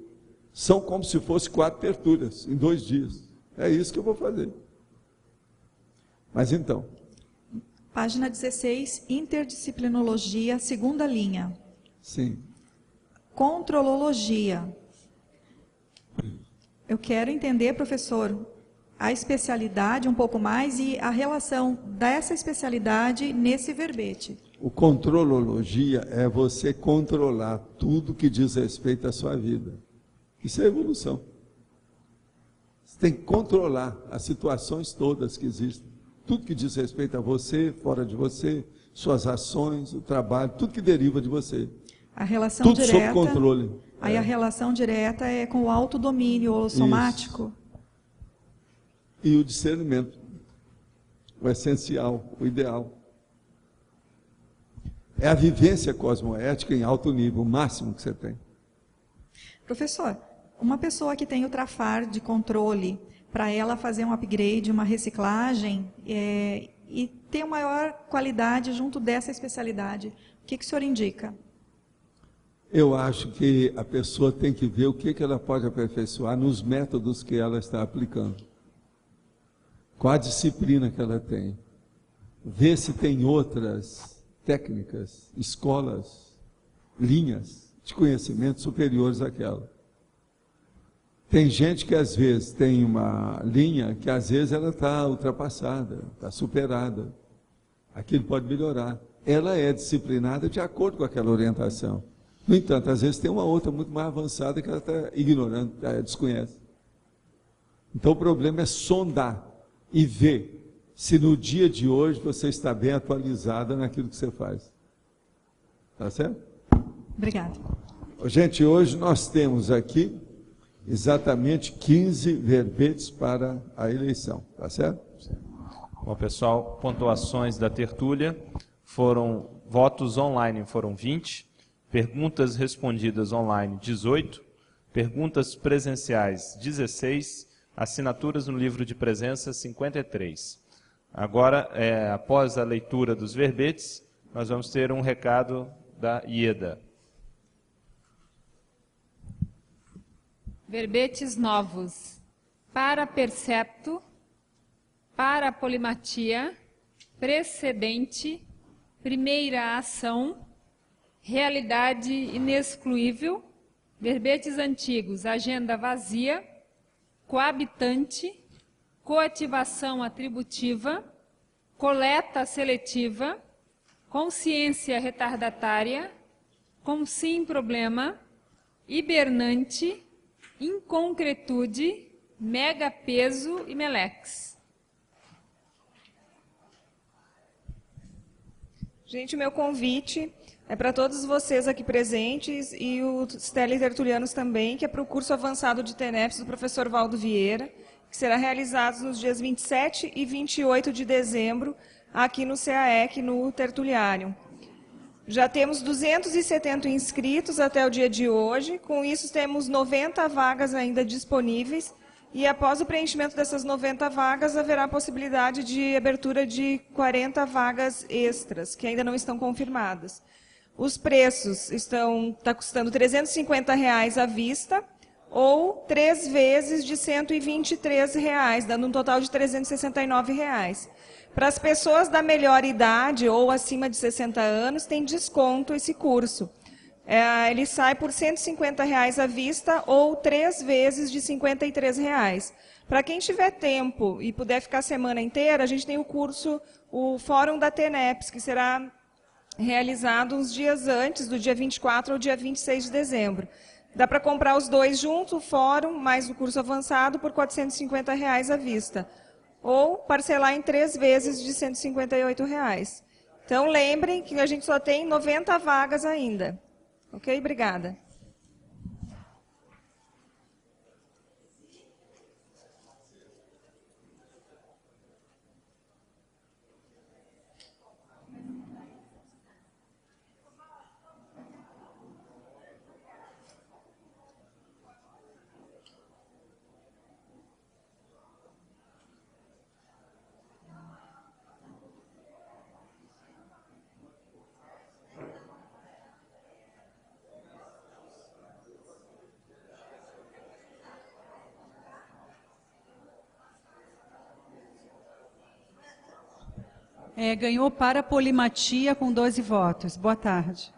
São como se fosse 4 tertúlias, em 2 dias. É isso que eu vou fazer. Mas então... Página 16, interdisciplinologia, segunda linha. Sim. Controlologia. Eu quero entender, professor, a especialidade um pouco mais e a relação dessa especialidade nesse verbete. O controlologia é você controlar tudo que diz respeito à sua vida. Isso é evolução. Você tem que controlar as situações todas que existem. Tudo que diz respeito a você, fora de você, suas ações, o trabalho, tudo que deriva de você. A relação tudo direta, sob controle. Aí a relação direta é com o autodomínio ou somático. E o discernimento, o essencial, o ideal. É a vivência cosmoética em alto nível, o máximo que você tem. Professor, uma pessoa que tem o trafar de controle, para ela fazer um upgrade, uma reciclagem, e ter maior qualidade junto dessa especialidade, o que o senhor indica? Eu acho que a pessoa tem que ver o que ela pode aperfeiçoar nos métodos que ela está aplicando. Qual a disciplina que ela tem. Ver se tem outras técnicas, escolas, linhas de conhecimento superiores àquela. Tem gente que às vezes tem uma linha que às vezes ela está ultrapassada, está superada. Aquilo pode melhorar. Ela é disciplinada de acordo com aquela orientação. No entanto, às vezes tem uma outra muito mais avançada que ela está ignorando, desconhece. Então o problema é sondar e ver se no dia de hoje você está bem atualizada naquilo que você faz. Tá certo? Obrigada. Gente, hoje nós temos aqui exatamente 15 verbetes para a eleição, tá certo? Bom, pessoal, pontuações da tertúlia foram, votos online foram 20, perguntas respondidas online 18, perguntas presenciais 16, assinaturas no livro de presença 53. Agora, após a leitura dos verbetes, nós vamos ter um recado da Ieda. Verbetes novos. Para percepto, para polimatia, precedente, primeira ação, realidade inexcluível, verbetes antigos, agenda vazia, coabitante, coativação atributiva, coleta seletiva, consciência retardatária, consim problema, hibernante, inconcretude, megapeso e melex. Gente, o meu convite é para todos vocês aqui presentes e os teletertulianos também, que é para o curso avançado de TENEPS do professor Valdo Vieira, que será realizado nos dias 27 e 28 de dezembro, aqui no CAEC, no Tertuliário. Já temos 270 inscritos até o dia de hoje, com isso temos 90 vagas ainda disponíveis, e após o preenchimento dessas 90 vagas, haverá a possibilidade de abertura de 40 vagas extras, que ainda não estão confirmadas. Os preços está custando R$ 350 à vista, ou 3 vezes de R$ 123, dando um total de R$ 369. Para as pessoas da melhor idade ou acima de 60 anos, tem desconto esse curso. Ele sai por R$ 150 à vista ou 3 vezes de R$ 53. Para quem tiver tempo e puder ficar a semana inteira, a gente tem o curso, o Fórum da TENEPS, que será realizado uns dias antes, do dia 24 ao dia 26 de dezembro. Dá para comprar os dois juntos, o fórum mais o curso avançado, por R$ 450 à vista. Ou parcelar em 3 vezes de R$ 158. Então, lembrem que a gente só tem 90 vagas ainda. Ok? Obrigada. Ganhou para polimatia com 12 votos. Boa tarde.